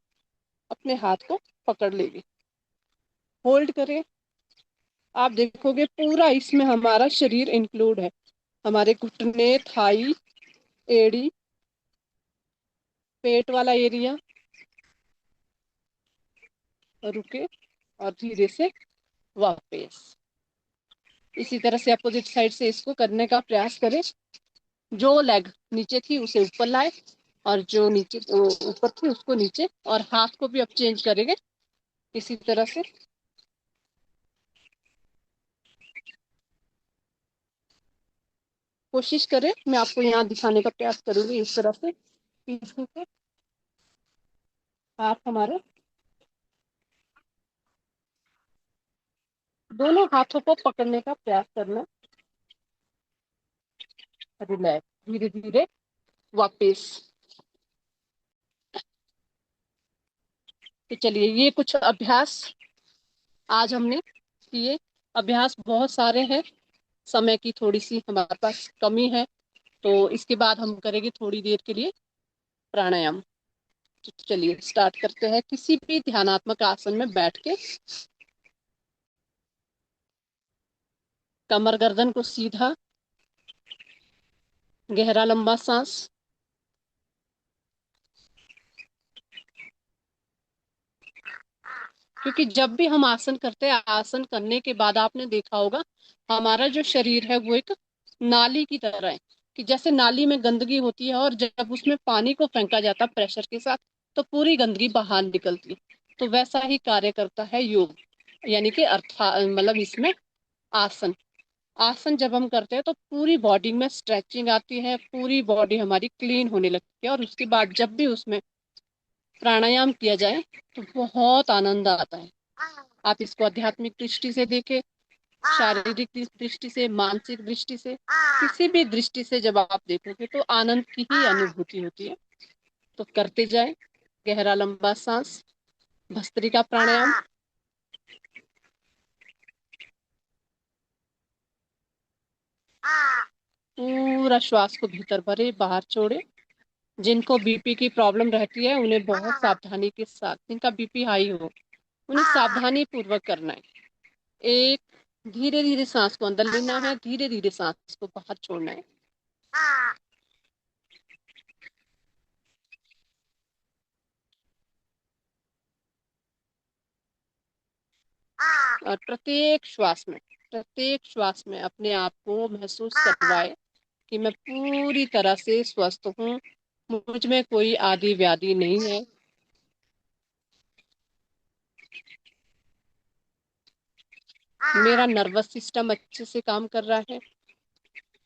अपने हाथ को पकड़ लेंगे। होल्ड करें, आप देखोगे पूरा इसमें हमारा शरीर इंक्लूड है, हमारे घुटने, थाई, एड़ी, पेट वाला एरिया। रुके और धीरे से वापस इसी तरह से अपोजिट साइड से इसको करने का प्रयास करें। जो लेग नीचे थी उसे ऊपर लाए और जो नीचे ऊपर थी उसको नीचे, और हाथ को भी अब चेंज करेंगे इसी तरह से। कोशिश करें, मैं आपको यहाँ दिखाने का प्रयास करूंगी इस तरह से पीछे से हाथ हमारे दोनों हाथों को पकड़ने का प्रयास करना। रिलैक्स, धीरे धीरे वापस। तो चलिए, ये कुछ अभ्यास आज हमने किए। अभ्यास बहुत सारे हैं, समय की थोड़ी सी हमारे पास कमी है, तो इसके बाद हम करेंगे थोड़ी देर के लिए प्राणायाम। तो चलिए स्टार्ट करते हैं। किसी भी ध्यानात्मक आसन में बैठ के कमर गर्दन को सीधा, गहरा लंबा सांस। क्योंकि जब भी हम आसन करते हैं, आसन करने के बाद आपने देखा होगा हमारा जो शरीर है वो एक नाली की तरह है, कि जैसे नाली में गंदगी होती है और जब उसमें पानी को फेंका जाता है प्रेशर के साथ तो पूरी गंदगी बाहर निकलती है, तो वैसा ही कार्य करता है योग। यानी कि मतलब इसमें आसन, आसन जब हम करते हैं तो पूरी बॉडी में स्ट्रेचिंग आती है, पूरी बॉडी हमारी क्लीन होने लगती है, और उसके बाद जब भी उसमें प्राणायाम किया जाए तो बहुत आनंद आता है। आप इसको आध्यात्मिक दृष्टि से देखें, शारीरिक दृष्टि से, मानसिक दृष्टि से, किसी भी दृष्टि से जब आप देखोगे तो आनंद की ही अनुभूति होती है। तो करते जाए, गहरा लंबा सांस, भस्त्रिका प्राणायाम। पूरा श्वास को भीतर भरे, बाहर छोड़े। जिनको बीपी की प्रॉब्लम रहती है उन्हें बहुत सावधानी के साथ, जिनका बीपी हाई हो उन्हें सावधानी पूर्वक करना है। एक, धीरे धीरे सांस को अंदर लेना है, धीरे धीरे सांस को बाहर छोड़ना है। और प्रत्येक श्वास में अपने आप को महसूस करवाए कि मैं पूरी तरह से स्वस्थ हूँ, मुझ में कोई आदि व्याधि नहीं है। मेरा नर्वस सिस्टम अच्छे से काम कर रहा है,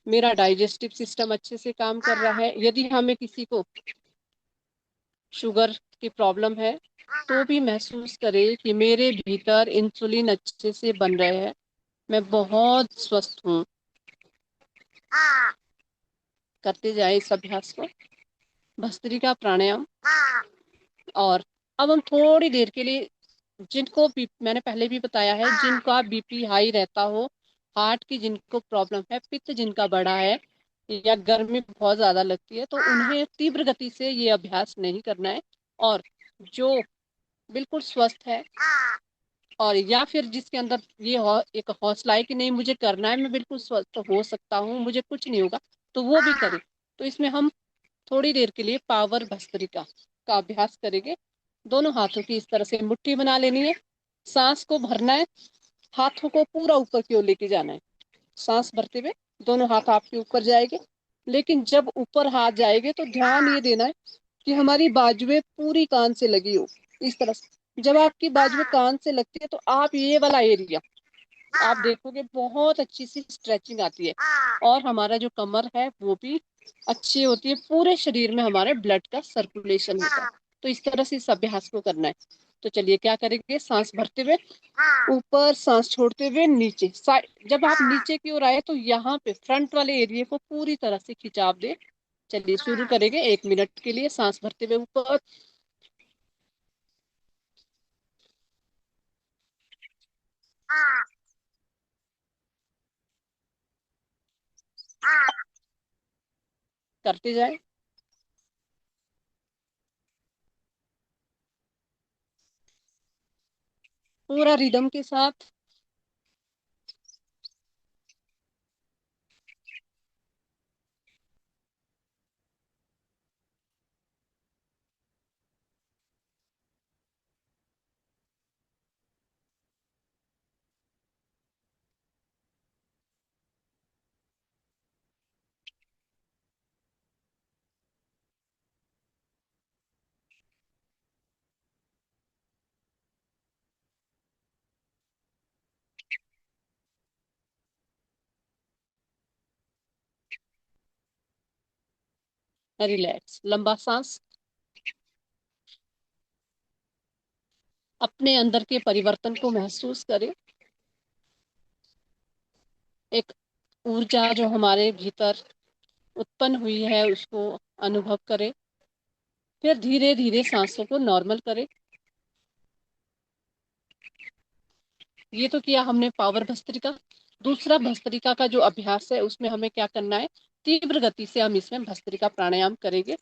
मेरा डाइजेस्टिव सिस्टम अच्छे से काम कर रहा है। यदि हमें किसी को शुगर की प्रॉब्लम है तो भी महसूस करे कि मेरे भीतर इंसुलिन अच्छे से बन रहे हैं, मैं बहुत स्वस्थ हूँ। करते जाए इस अभ्यास को, भस्त्रिका प्राणायाम। और अब हम थोड़ी देर के लिए, जिनको भी मैंने पहले भी बताया है, जिनका बीपी हाई रहता हो, हार्ट की जिनको प्रॉब्लम है, पित्त जिनका बढ़ा है, या गर्मी बहुत ज्यादा लगती है, तो उन्हें तीव्र गति से ये अभ्यास नहीं करना है। और जो बिल्कुल स्वस्थ है, और या फिर जिसके अंदर ये एक हौसला है कि नहीं मुझे करना है, मैं बिल्कुल स्वस्थ हो सकता हूँ, मुझे कुछ नहीं होगा, तो वो भी करे। तो इसमें हम थोड़ी देर के लिए पावर भस्त्रिका का अभ्यास करेंगे। दोनों हाथों की इस तरह से मुट्ठी बना लेनी है, सांस को भरना है, हाथों को पूरा ऊपर की ओर लेके जाना है। सांस भरते हुए दोनों हाथ आपके ऊपर जाएंगे, लेकिन जब ऊपर हाथ जाएंगे तो ध्यान ये देना है कि हमारी बाजुएं पूरी कान से लगी हो, इस तरह से। जब आपकी बाजुएं कान से लगती है तो आप ये वाला एरिया आप देखोगे बहुत अच्छी सी स्ट्रेचिंग आती है, और हमारा जो कमर है वो भी अच्छी होती है, पूरे शरीर में हमारे ब्लड का सर्कुलेशन होता है। तो इस तरह से इस अभ्यास को करना है। तो चलिए क्या करेंगे, सांस भरते हुए ऊपर, सांस छोड़ते हुए नीचे। जब आप नीचे की ओर आए तो यहाँ पे फ्रंट वाले एरिया को पूरी तरह से खिंचाव दे। चलिए शुरू करेंगे, 1 मिनट के लिए सांस भरते हुए ऊपर, करते जाए पूरा रिदम के साथ। रिलैक्स, लंबा सांस। अपने अंदर के परिवर्तन को महसूस करें। एक ऊर्जा जो हमारे भीतर उत्पन्न हुई है उसको अनुभव करें। फिर धीरे धीरे सांसों को नॉर्मल करें। ये तो किया हमने पावर भस्त्रिका। दूसरा भस्त्रिका का जो अभ्यास है उसमें हमें क्या करना है, तीव्र गति से हम इसमें भस्त्रिका प्राणायाम करेंगे।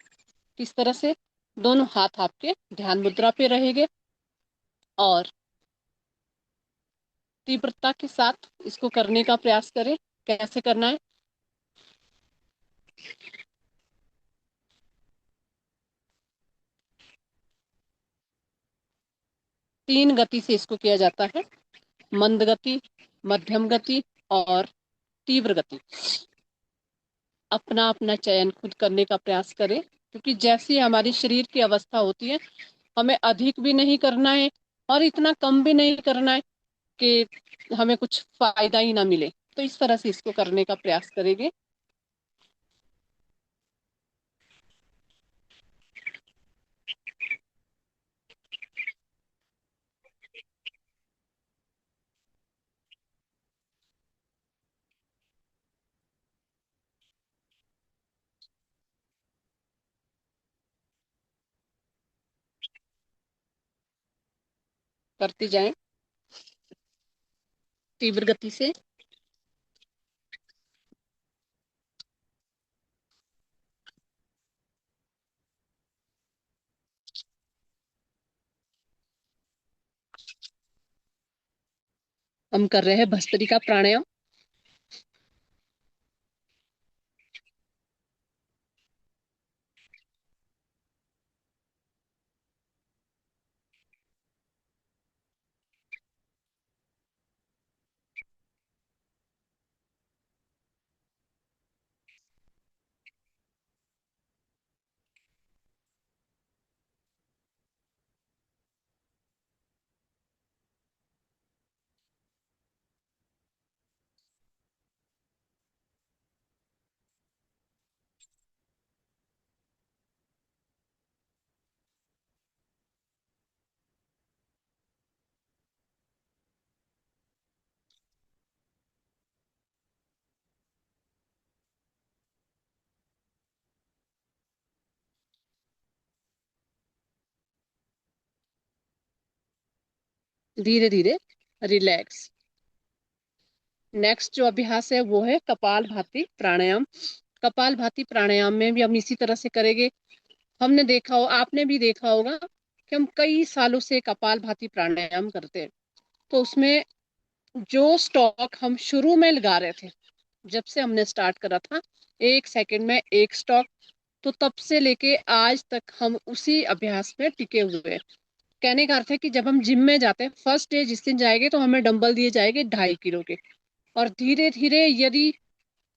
किस तरह से, दोनों हाथ आपके ध्यान मुद्रा पे रहेंगे और तीव्रता के साथ इसको करने का प्रयास करें। कैसे करना है, तीन गति से इसको किया जाता है, मंद गति, मध्यम गति और तीव्र गति। अपना अपना चयन खुद करने का प्रयास करें, क्योंकि जैसी हमारी शरीर की अवस्था होती है हमें अधिक भी नहीं करना है और इतना कम भी नहीं करना है कि हमें कुछ फायदा ही ना मिले। तो इस तरह से इसको करने का प्रयास करेंगे। करते जाएं तीव्र गति से। हम कर रहे हैं भस्त्रिका प्राणायाम। धीरे धीरे रिलैक्स। नेक्स्ट जो अभ्यास है वो है कपाल भाती प्राणायाम। कपाल भाती प्राणायाम में भी हम इसी तरह से करेंगे। हमने देखा हो, आपने भी देखा होगा कि हम कई सालों से कपाल भाती प्राणायाम करते हैं। तो उसमें जो स्टॉक हम शुरू में लगा रहे थे, जब से हमने स्टार्ट करा था 1 सेकंड में एक स्टॉक, तो तब से लेके आज तक हम उसी अभ्यास में टिके हुए हैं। कहने का अर्थ है कि जब हम जिम में जाते हैं, फर्स्ट डे जिस दिन जाएंगे तो हमें डंबल दिए जाएंगे 2.5 किलो के, और धीरे धीरे यदि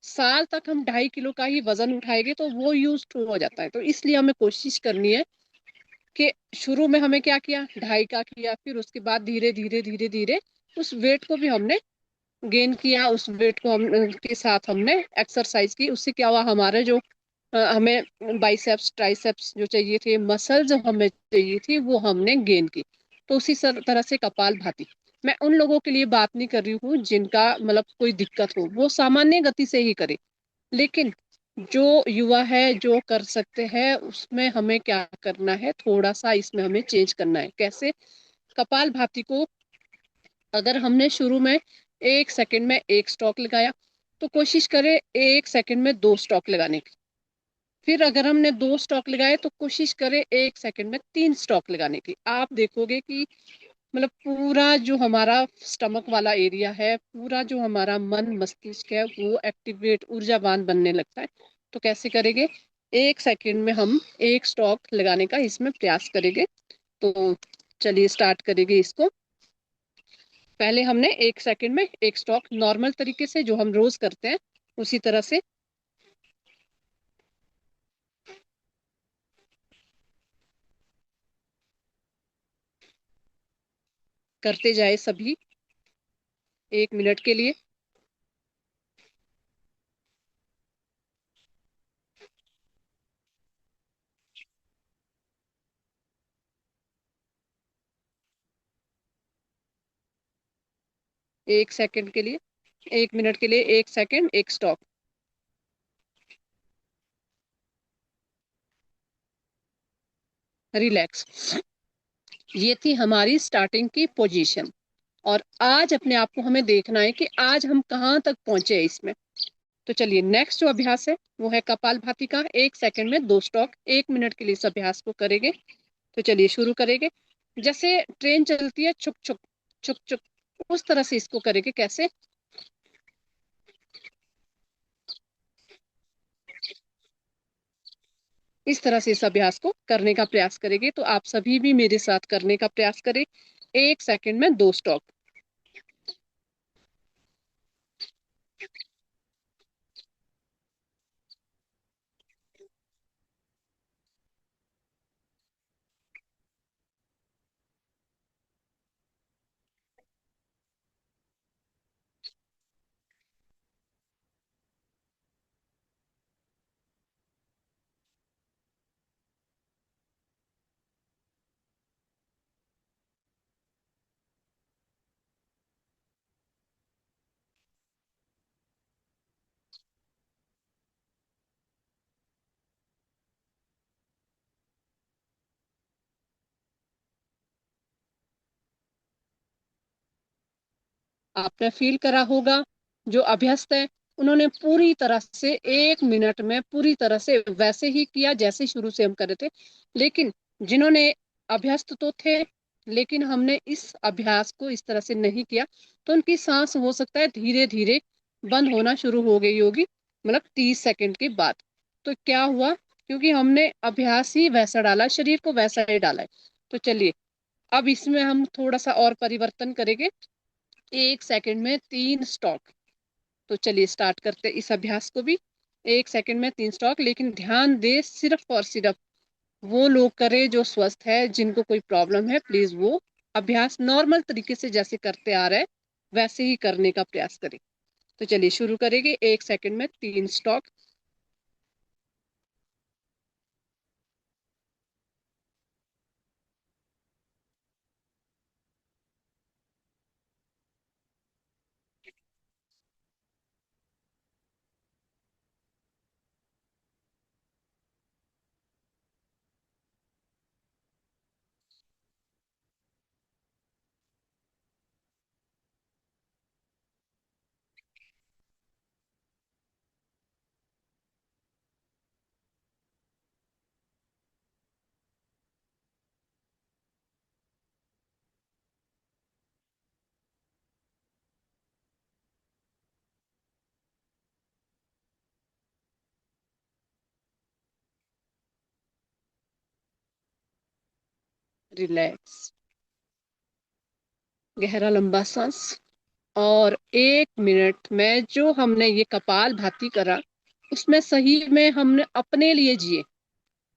साल तक हम 2.5 किलो का ही वजन उठाएंगे तो वो यूज टू हो जाता है। तो इसलिए हमें कोशिश करनी है कि शुरू में हमें क्या किया, 2.5 का किया, फिर उसके बाद धीरे धीरे धीरे धीरे उस वेट को भी हमने गेन किया। उस वेट को हम के साथ हमने एक्सरसाइज की। उससे क्या हुआ, हमारे जो हमें बाइसेप्स ट्राइसेप्स जो चाहिए थे, मसल जो हमें चाहिए थी, वो हमने गेन की। तो उसी तरह से कपाल भाती, मैं उन लोगों के लिए बात नहीं कर रही हूँ जिनका मतलब कोई दिक्कत हो, वो सामान्य गति से ही करे। लेकिन जो युवा है, जो कर सकते हैं, उसमें हमें क्या करना है, थोड़ा सा इसमें हमें चेंज करना है। कैसे, कपाल भाती को अगर हमने शुरू में 1 सेकंड में एक स्टॉक लगाया, तो कोशिश करें 1 सेकंड में 2 स्टॉक लगाने की। फिर अगर हमने 2 स्टॉक लगाए तो कोशिश करें 1 सेकंड में 3 स्टॉक लगाने की। आप देखोगे कि मतलब पूरा जो हमारा स्टमक वाला एरिया है, पूरा जो हमारा मन मस्तिष्क है, वो एक्टिवेट ऊर्जावान बनने लगता है। तो कैसे करेंगे, 1 सेकंड में हम एक स्टॉक लगाने का इसमें प्रयास करेंगे। तो चलिए स्टार्ट करेंगे इसको। पहले हमने 1 सेकंड में एक स्टॉक नॉर्मल तरीके से जो हम रोज करते हैं उसी तरह से करते जाए सभी 1 मिनट के लिए। 1 सेकंड के लिए, 1 मिनट के लिए 1 सेकंड, एक स्टॉप। रिलैक्स। ये थी हमारी स्टार्टिंग की पोजीशन। और आज अपने आप को हमें देखना है कि आज हम कहाँ तक पहुंचे हैं इसमें। तो चलिए, नेक्स्ट जो अभ्यास है वो है कपालभाति का। 1 सेकंड में 2 स्टॉक, 1 मिनट के लिए इस अभ्यास को करेंगे। तो चलिए शुरू करेंगे। जैसे ट्रेन चलती है, छुक छुक छुक छुक, उस तरह से इसको करेंगे। कैसे? इस तरह से इस अभ्यास को करने का प्रयास करेंगे। तो आप सभी भी मेरे साथ करने का प्रयास करें। 1 सेकंड में 2 स्टॉक। आपने फील करा होगा, जो अभ्यस्त है उन्होंने पूरी तरह से 1 मिनट में पूरी तरह से वैसे ही किया जैसे शुरू से हम कर रहे थे। लेकिन जिन्होंने अभ्यस्त तो थे, लेकिन हमने इस अभ्यास को इस तरह से नहीं किया, तो उनकी सांस हो सकता है धीरे धीरे बंद होना शुरू हो गई होगी, मतलब 30 सेकंड के बाद। तो क्या हुआ? क्योंकि हमने अभ्यास ही वैसा डाला, शरीर को वैसा ही डाला है। तो चलिए, अब इसमें हम थोड़ा सा और परिवर्तन करेंगे। 1 सेकंड में 3 स्टॉक। तो चलिए स्टार्ट करते हैं इस अभ्यास को भी। 1 सेकंड में 3 स्टॉक, लेकिन ध्यान दे सिर्फ और सिर्फ वो लोग करें जो स्वस्थ है, जिनको कोई प्रॉब्लम है प्लीज वो अभ्यास नॉर्मल तरीके से जैसे करते आ रहे हैं वैसे ही करने का प्रयास करें। तो चलिए शुरू करेंगे। 1 सेकंड में 3 स्टॉक। रिलैक्स। गहरा लंबा सांस। और 1 मिनट में जो हमने ये कपाल भाती करा, उसमें सही में हमने अपने लिए जिए,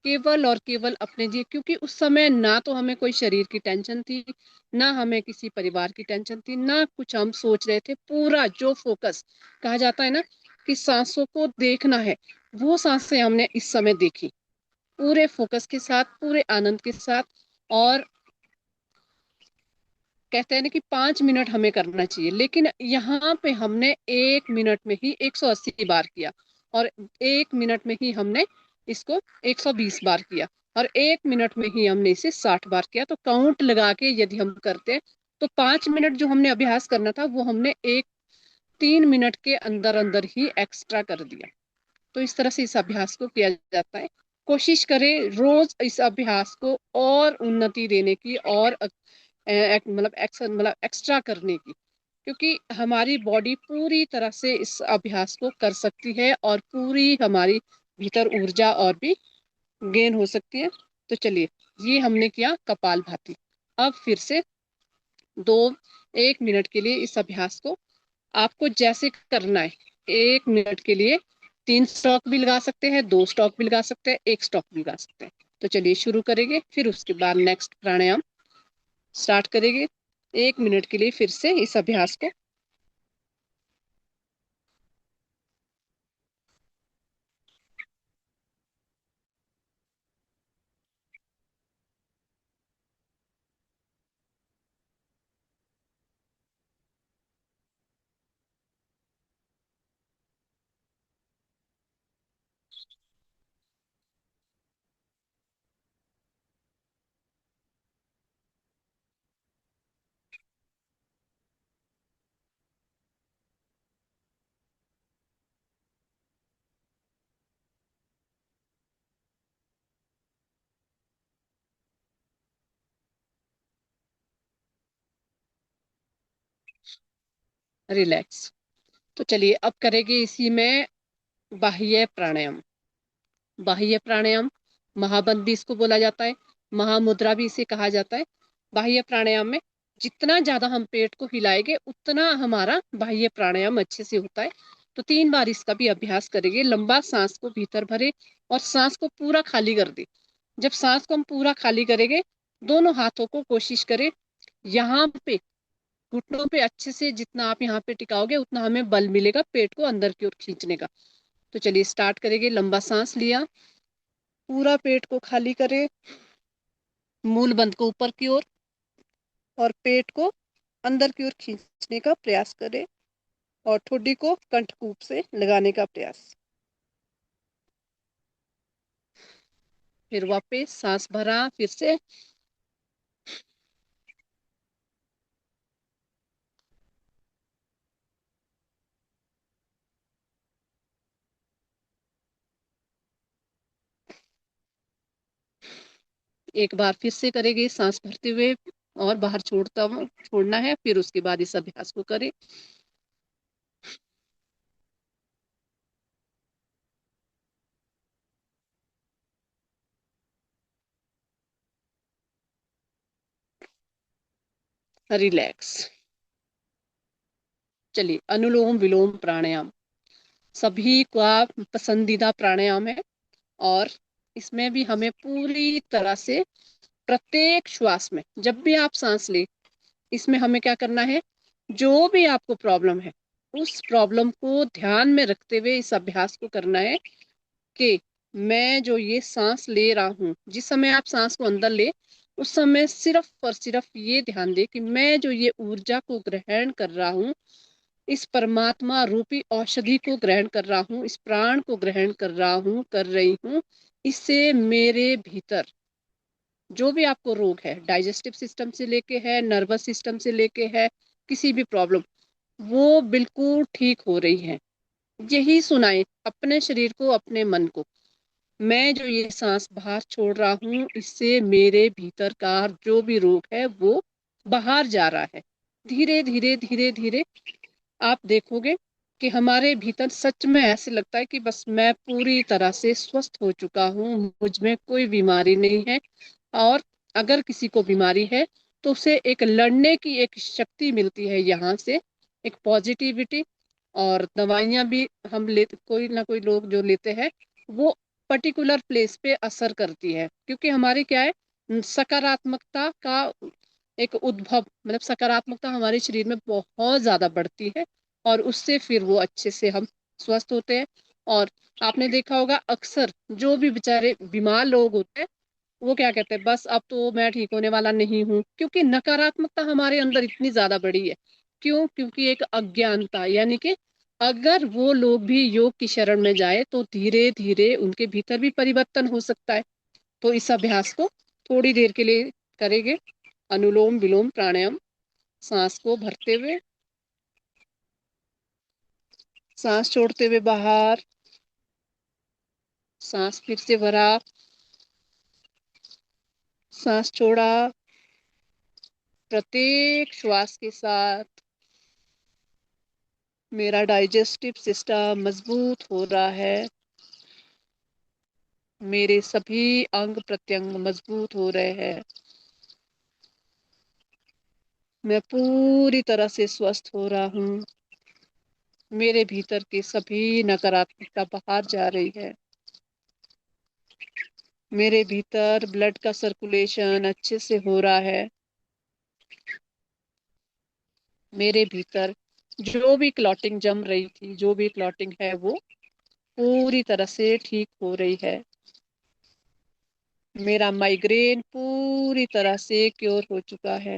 केवल और केवल अपने लिए। क्योंकि उस समय ना तो हमें कोई शरीर की टेंशन थी, ना हमें किसी परिवार की टेंशन थी, ना कुछ हम सोच रहे थे। पूरा जो फोकस, कहा जाता है ना कि सांसों को देखना है, वो सांसें हमने इस समय देखी, पूरे फोकस के साथ, पूरे आनंद के साथ। और कहते हैं ना कि 5 मिनट हमें करना चाहिए, लेकिन यहाँ पे हमने 1 मिनट में ही 180 बार किया। और 1 मिनट में ही हमने इसको 120 बार किया। और 1 मिनट में ही हमने इसे 60 बार किया। तो काउंट लगा के यदि हम करते हैं, तो 5 मिनट जो हमने अभ्यास करना था वो हमने 3 मिनट के अंदर अंदर ही एक्स्ट्रा कर दिया। तो इस तरह से इस अभ्यास को किया जाता है। कोशिश करें रोज इस अभ्यास को और उन्नति देने की, और मतलब एक्स्ट्रा करने की। क्योंकि हमारी बॉडी पूरी तरह से इस अभ्यास को कर सकती है, और पूरी हमारी भीतर ऊर्जा और भी गेन हो सकती है। तो चलिए, ये हमने किया कपालभाति। अब फिर से दो 1 मिनट के लिए इस अभ्यास को आपको जैसे करना है। 1 मिनट के लिए 3 स्टॉक भी लगा सकते हैं, 2 स्टॉक भी लगा सकते हैं, 1 स्टॉक भी लगा सकते हैं। तो चलिए शुरू करेंगे, फिर उसके बाद नेक्स्ट प्राणायाम स्टार्ट करेंगे। 1 मिनट के लिए फिर से इस अभ्यास को। रिलैक्स। तो चलिए अब करेंगे इसी में बाह्य प्राणायाम। बाह्य प्राणायाम, महाबंदी इसको बोला जाता है, महामुद्रा भी इसे कहा जाता है। बाह्य प्राणायाम में जितना ज्यादा हम पेट को हिलाएंगे उतना हमारा बाह्य प्राणायाम अच्छे से होता है। तो 3 बार इसका भी अभ्यास करेंगे। लंबा सांस को भीतर भरे और सांस को पूरा खाली कर दे। जब सांस को हम पूरा खाली करेंगे, दोनों हाथों को कोशिश करें यहाँ पे घुटनों पे अच्छे से, जितना आप यहाँ पे टिकाओगे उतना हमें बल मिलेगा पेट को अंदर की ओर खींचने का। तो चलिए स्टार्ट करेंगे। लंबा सांस लिया, पूरा पेट को खाली करें, मूल बंद को ऊपर की ओर और पेट को अंदर की ओर खींचने का प्रयास करें और ठोडी को कंठकूप से लगाने का प्रयास। फिर वापस सांस भरा, फिर से एक बार फिर से करेंगे सांस भरते हुए और बाहर छोड़ना है। फिर उसके बाद इस अभ्यास को करें। रिलैक्स। चलिए अनुलोम विलोम प्राणायाम सभी का पसंदीदा प्राणायाम है और इसमें भी हमें पूरी तरह से प्रत्येक श्वास में जब भी आप सांस ले, इसमें हमें क्या करना है, जो भी आपको प्रॉब्लम है उस प्रॉब्लम को ध्यान में रखते हुए इस अभ्यास को करना है कि मैं जो ये सांस ले रहा हूँ, जिस समय आप सांस को अंदर ले उस समय सिर्फ और सिर्फ ये ध्यान दे कि मैं जो ये ऊर्जा को ग्रहण कर रहा हूँ, इस परमात्मा रूपी औषधि को ग्रहण कर रहा हूँ, इस प्राण को ग्रहण कर रहा हूँ, कर रही हूँ, इससे मेरे भीतर जो भी आपको रोग है, डाइजेस्टिव सिस्टम से लेके है, नर्वस सिस्टम से लेके है, किसी भी प्रॉब्लम, वो बिल्कुल ठीक हो रही है। यही सुनाए अपने शरीर को, अपने मन को, मैं जो ये सांस बाहर छोड़ रहा हूँ इससे मेरे भीतर का जो भी रोग है वो बाहर जा रहा है। धीरे धीरे धीरे धीरे आप देखोगे कि हमारे भीतर सच में ऐसे लगता है कि बस मैं पूरी तरह से स्वस्थ हो चुका हूँ, मुझ में कोई बीमारी नहीं है। और अगर किसी को बीमारी है तो उसे एक लड़ने की एक शक्ति मिलती है यहाँ से, एक पॉजिटिविटी। और दवाइयां भी हम ले, कोई ना कोई लोग जो लेते हैं वो पर्टिकुलर प्लेस पे असर करती है, क्योंकि हमारी क्या है, सकारात्मकता का एक उद्भव, मतलब सकारात्मकता हमारे शरीर में बहुत ज्यादा बढ़ती है और उससे फिर वो अच्छे से हम स्वस्थ होते हैं। और आपने देखा होगा अक्सर जो भी बेचारे बीमार लोग होते हैं वो क्या कहते हैं, बस अब तो मैं ठीक होने वाला नहीं हूँ, क्योंकि नकारात्मकता हमारे अंदर इतनी ज्यादा बढ़ी है। क्यों? क्योंकि एक अज्ञानता, यानी कि अगर वो लोग भी योग की शरण में जाए तो धीरे धीरे उनके भीतर भी परिवर्तन हो सकता है। तो इस अभ्यास को थोड़ी देर के लिए करेंगे। अनुलोम विलोम प्राणायाम, सांस को भरते हुए, सांस छोड़ते हुए बाहर, सांस फिर से भरा, सांस छोड़ा। प्रत्येक श्वास के साथ मेरा डाइजेस्टिव सिस्टम मजबूत हो रहा है, मेरे सभी अंग प्रत्यंग मजबूत हो रहे हैं, मैं पूरी तरह से स्वस्थ हो रहा हूँ, मेरे भीतर की सभी नकारात्मकता बाहर जा रही है, मेरे भीतर ब्लड का सर्कुलेशन अच्छे से हो रहा है, मेरे भीतर जो भी क्लॉटिंग जम रही थी, जो भी क्लॉटिंग है वो पूरी तरह से ठीक हो रही है, मेरा माइग्रेन पूरी तरह से क्योर हो चुका है,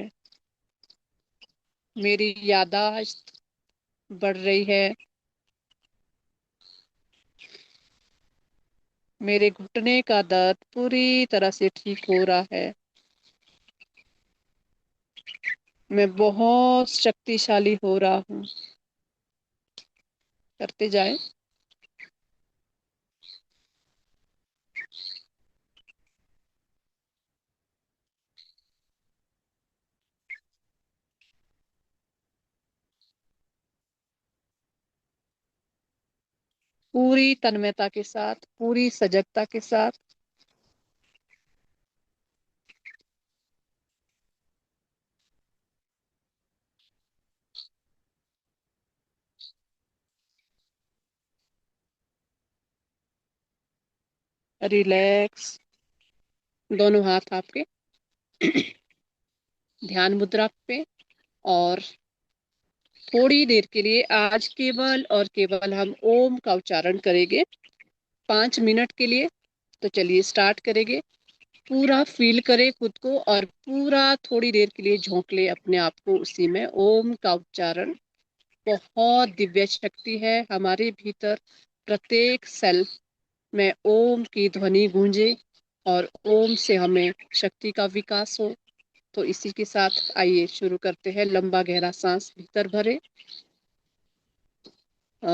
मेरी याददाश्त बढ़ रही है, मेरे घुटने का दर्द पूरी तरह से ठीक हो रहा है, मैं बहुत शक्तिशाली हो रहा हूँ। करते जाए। पूरी तन्मयता के साथ, पूरी सजगता के साथ। रिलैक्स, दोनों हाथ आपके ध्यान मुद्रा पे। और थोड़ी देर के लिए आज केवल और केवल हम ओम का उच्चारण करेंगे, 5 मिनट के लिए। तो चलिए स्टार्ट करेंगे। पूरा फील करे खुद को और पूरा थोड़ी देर के लिए झोंक ले अपने आप को उसी में। ओम का उच्चारण बहुत दिव्य शक्ति है हमारे भीतर। प्रत्येक सेल में ओम की ध्वनि गूंजे और ओम से हमें शक्ति का विकास हो। तो इसी के साथ आइए शुरू करते हैं। लंबा गहरा सांस भीतर भरे। अ,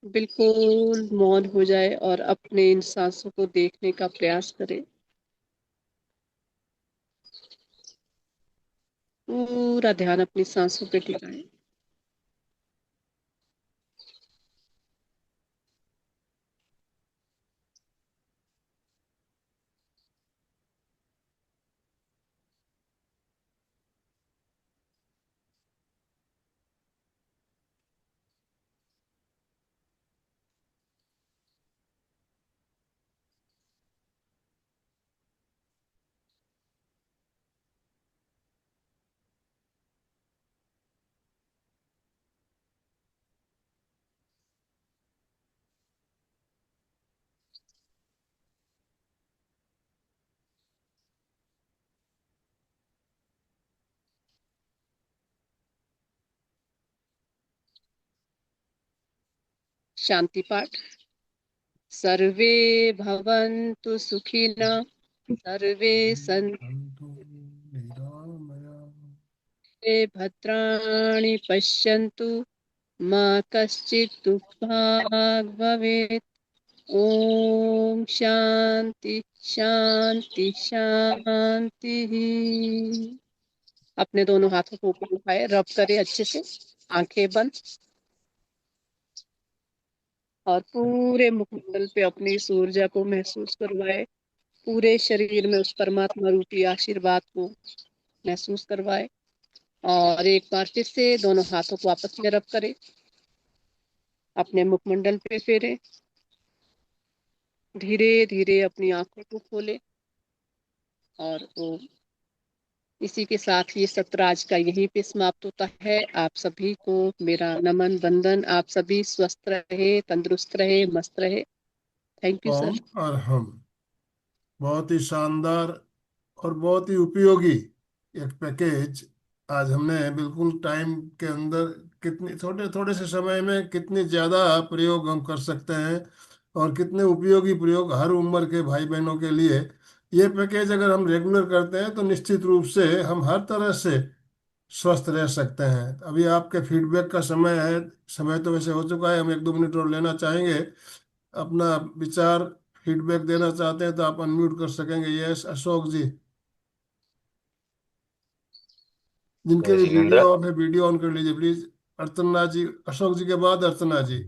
बिल्कुल मौन हो जाए और अपने इन सांसों को देखने का प्रयास करें। पूरा ध्यान अपनी सांसों पे टिकाएं। शांति पाठ। सर्वे भवन्तु सुखिनः, सर्वे सन्तु भद्राणि पश्यन्तु, मा कश्चित् दुःखभाग् भवेत्। ओम शांति शांति शांति। अपने दोनों हाथों को ऊपर उठाए, रब करें अच्छे से, आंखें बंद, और पूरे मुखमंडल पे अपनी इस ऊर्जा को महसूस करवाए। पूरे शरीर में उस परमात्मा रूपी आशीर्वाद को महसूस करवाए। और एक बार फिर से दोनों हाथों को आपस में रब करें, अपने मुखमंडल पे फेरे, धीरे धीरे अपनी आंखों को खोले। और वो इसी के साथ ये सत्र आज का यहीं पे समाप्त होता है। आप सभी को मेरा नमन वंदन। आप सभी स्वस्थ रहे, तंदुरुस्त रहे, मस्त रहे। Thank you Om sir. और हम। बहुत ही शानदार और बहुत ही उपयोगी एक पैकेज आज हमने बिल्कुल टाइम के अंदर, कितनी थोड़े थोड़े से समय में कितनी ज्यादा प्रयोग हम कर सकते हैं और कितने उपयोगी प्रयोग हर उम्र के भाई बहनों के लिए। ये पैकेज अगर हम रेगुलर करते हैं तो निश्चित रूप से हम हर तरह से स्वस्थ रह सकते हैं। अभी आपके फीडबैक का समय है। समय तो वैसे हो चुका है, हम 1-2 मिनट और लेना चाहेंगे। अपना विचार फीडबैक देना चाहते हैं तो आप अनम्यूट कर सकेंगे। यस अशोक जी, जिनके जय भी वीडियो जिनेन्द्र। ऑफ है वीडियो ऑन कर लीजिए प्लीज। अर्चना जी, अशोक जी के बाद अर्चना जी।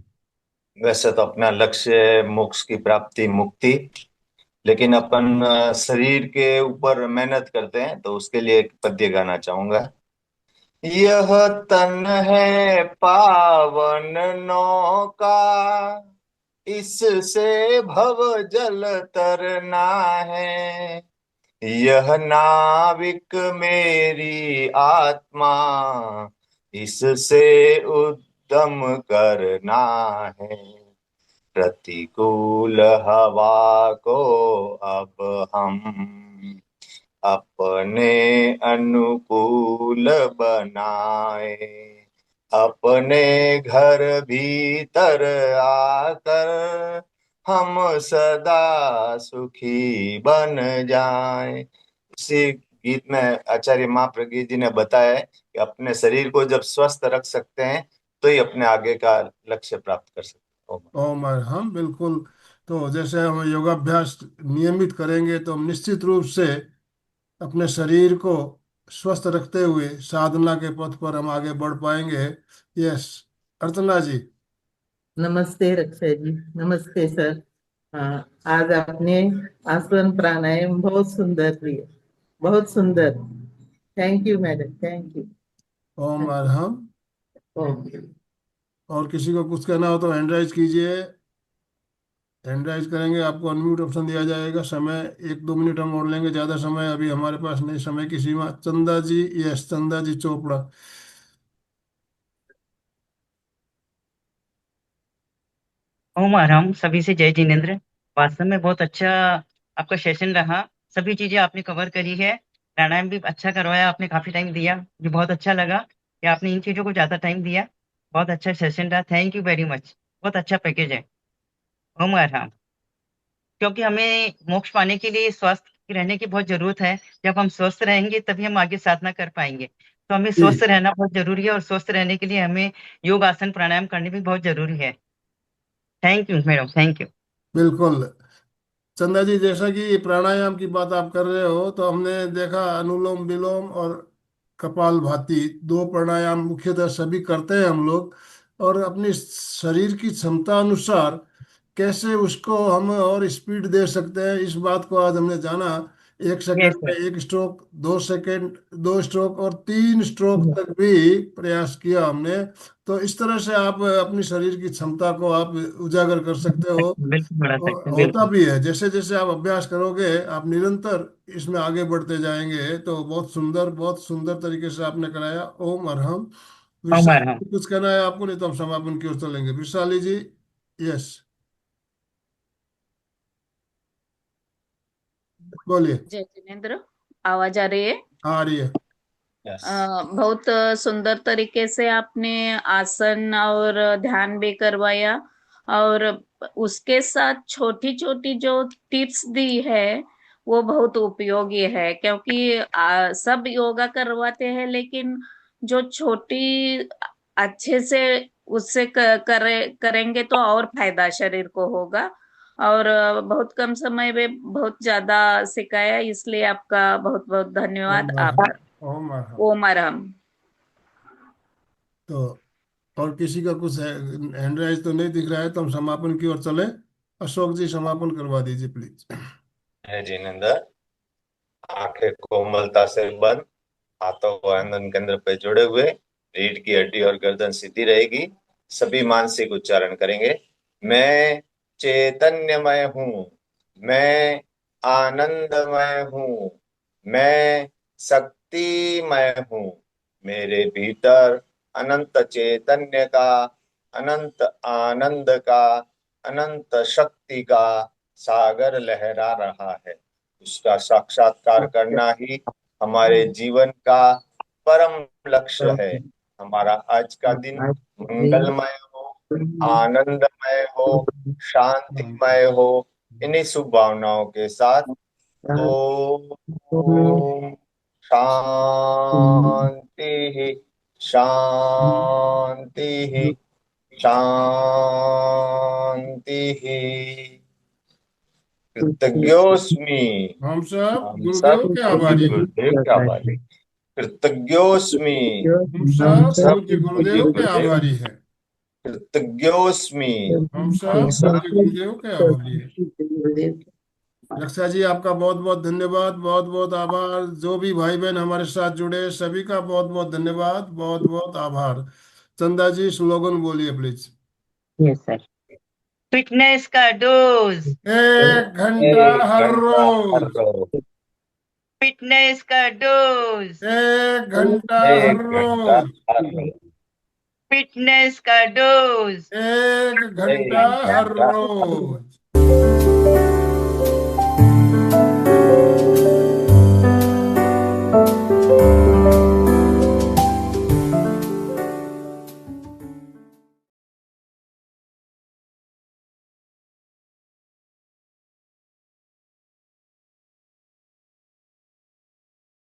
वैसे तो अपना लक्ष्य है मोक्ष की प्राप्ति, मुक्ति, लेकिन अपन शरीर के ऊपर मेहनत करते हैं, तो उसके लिए एक पद्य गाना चाहूंगा। यह तन है पावन नौका, इससे भव जल तरना है। यह नाविक मेरी आत्मा, इससे उद्यम करना है। प्रतिकूल हवा को अब हम अपने अनुकूल बनाए। अपने घर भीतर आकर हम सदा सुखी बन जाएं। इसी गीत में आचार्य महाप्रज्ञ जी ने बताया है कि अपने शरीर को जब स्वस्थ रख सकते हैं तो ही अपने आगे का लक्ष्य प्राप्त कर सकते हैं। ओम और हम बिल्कुल। तो जैसे हम योगाभ्यास नियमित करेंगे तो हम निश्चित रूप से अपने शरीर को स्वस्थ रखते हुए साधना के पथ पर हम आगे बढ़ पाएंगे। यस अर्चना जी। नमस्ते रक्षा जी, नमस्ते सर। हाँ, आज आपने आसन प्राणायाम बहुत सुंदर दिए, बहुत सुंदर। Thank you madam, thank you. ओम और हम। ओके। और किसी को कुछ कहना हो तो हैंड राइज कीजिए। हैंड राइज करेंगे, आपको अनम्यूट ऑप्शन दिया जाएगा। समय 1-2 मिनट हम और लेंगे, ज्यादा समय अभी हमारे पास नहीं, समय की सीमा। चंदा जी, यस चंदा जी चोपड़ा। ओम आराम। सभी से जय जिनेन्द्र। वास्तव में बहुत अच्छा आपका सेशन रहा। सभी चीजें आपने कवर करी है। प्राणायाम भी अच्छा करवाया आपने, काफी टाइम दिया, मुझे बहुत अच्छा लगा कि आपने इन चीजों को ज्यादा टाइम दिया। बहुत अच्छा सेशन रहा, थैंक यू वेरी मच। बहुत अच्छा पैकेज है। ओम आराम। क्योंकि हमें मोक्ष पाने के लिए स्वस्थ रहने की बहुत जरूरत है। जब हम स्वस्थ रहेंगे तभी हम आगे साधना कर पाएंगे। तो हमें जी स्वस्थ रहना बहुत जरूरी है, और स्वस्थ रहने के लिए हमें योग आसन प्राणायाम करने भी बहुत जरूरी है। Thank you madam, thank you. बिल्कुल। चंदा जी, जैसा कि प्राणायाम की बात आप कर रहे हो तो हमने देखा अनुलोम विलोम और कपाल भाती, दो प्राणायाम मुख्यतः सभी करते हैं हम लोग। और अपनी शरीर की क्षमता अनुसार कैसे उसको हम और स्पीड दे सकते हैं, इस बात को आज हमने जाना। 1 सेकंड यस में सर। 1 स्ट्रोक, 2 सेकंड 2 स्ट्रोक और 3 स्ट्रोक तक भी प्रयास किया हमने। तो इस तरह से आप अपनी शरीर की क्षमता को आप उजागर कर सकते हो। बिल्कुल बढ़ा सकते हैं, होता बिल्कुल। भी है। जैसे जैसे आप अभ्यास करोगे आप निरंतर इसमें आगे बढ़ते जाएंगे। तो बहुत सुंदर तरीके से आपने कराया। ओम अरहम। हमारा विशाल हम। कुछ कहना है आपको, नहीं तो हम समापन की ओर चलेंगे। विशाली जी, यस बोलिए। जय जिनेन्द्र। आवाज आ रही है? हाँ आ रही है। यस। बहुत सुंदर तरीके से आपने आसन और ध्यान भी करवाया। और उसके साथ छोटी छोटी जो टिप्स दी है वो बहुत उपयोगी है, क्योंकि सब योगा करवाते हैं लेकिन जो छोटी अच्छे से उससे करेंगे तो और फायदा शरीर को होगा। और बहुत कम समय में बहुत ज्यादा सिखाया, इसलिए आपका बहुत बहुत धन्यवाद, ओम आभार। अरहम, ओम अरहम। ओम अरहम। तो और किसी का कुछ हैंड राइज तो नहीं दिख रहा है, तो हम समापन की ओर चले। अशोक जी समापन करवा दीजिए प्लीज। है जिनेंद्र, आंखें कोमलता से बंद, हाथों को आनंद केंद्र पे जुड़े हुए, रीढ़ की हड्डी और गर्दन सीधी रहेगी। सभी मानसिक उच्चारण करेंगे। मैं चैतन्यमय हूँ, मैं आनंदमय हूँ, मैं शक्तिमय हूँ। मेरे भीतर अनंत चैतन्य का, अनंत आनंद का, अनंत शक्ति का सागर लहरा रहा है। उसका साक्षात्कार करना ही हमारे जीवन का परम लक्ष्य है। हमारा आज का दिन मंगलमय हो, आनंदमय हो, शांतिमय हो। इन्हीं शुभ भावनाओं के साथ ओम शांति शांति शांति। कृतज्ञोस्मि, हम सब हम गुरुदेव सब के आभारी हैं। गुरुदेव के आभारी। कृतज्ञोस्मि, हम हम सब सब पूज्य गुरुदेव के गुरुदेव। आभारी हैं। कृतज्ञोस्मि, हम हम सब सब पूज्य गुरुदेव के आभारी हैं। रक्षा जी, आपका बहुत बहुत धन्यवाद, बहुत बहुत आभार। जो भी भाई बहन हमारे साथ जुड़े सभी का बहुत बहुत धन्यवाद, बहुत बहुत आभार। चंदा जी स्लोगन बोलिए प्लीज। Yes sir. फिटनेस का डोज, 1 घंटा एक हर घंटा हर रोज, रोज, फिटनेस का डोज, 1 घंटा हर 1 घंटा रोज, हर रोज, फिटनेस का डोज। 1 घंटा एक हर घंटा हर रोज। रोज।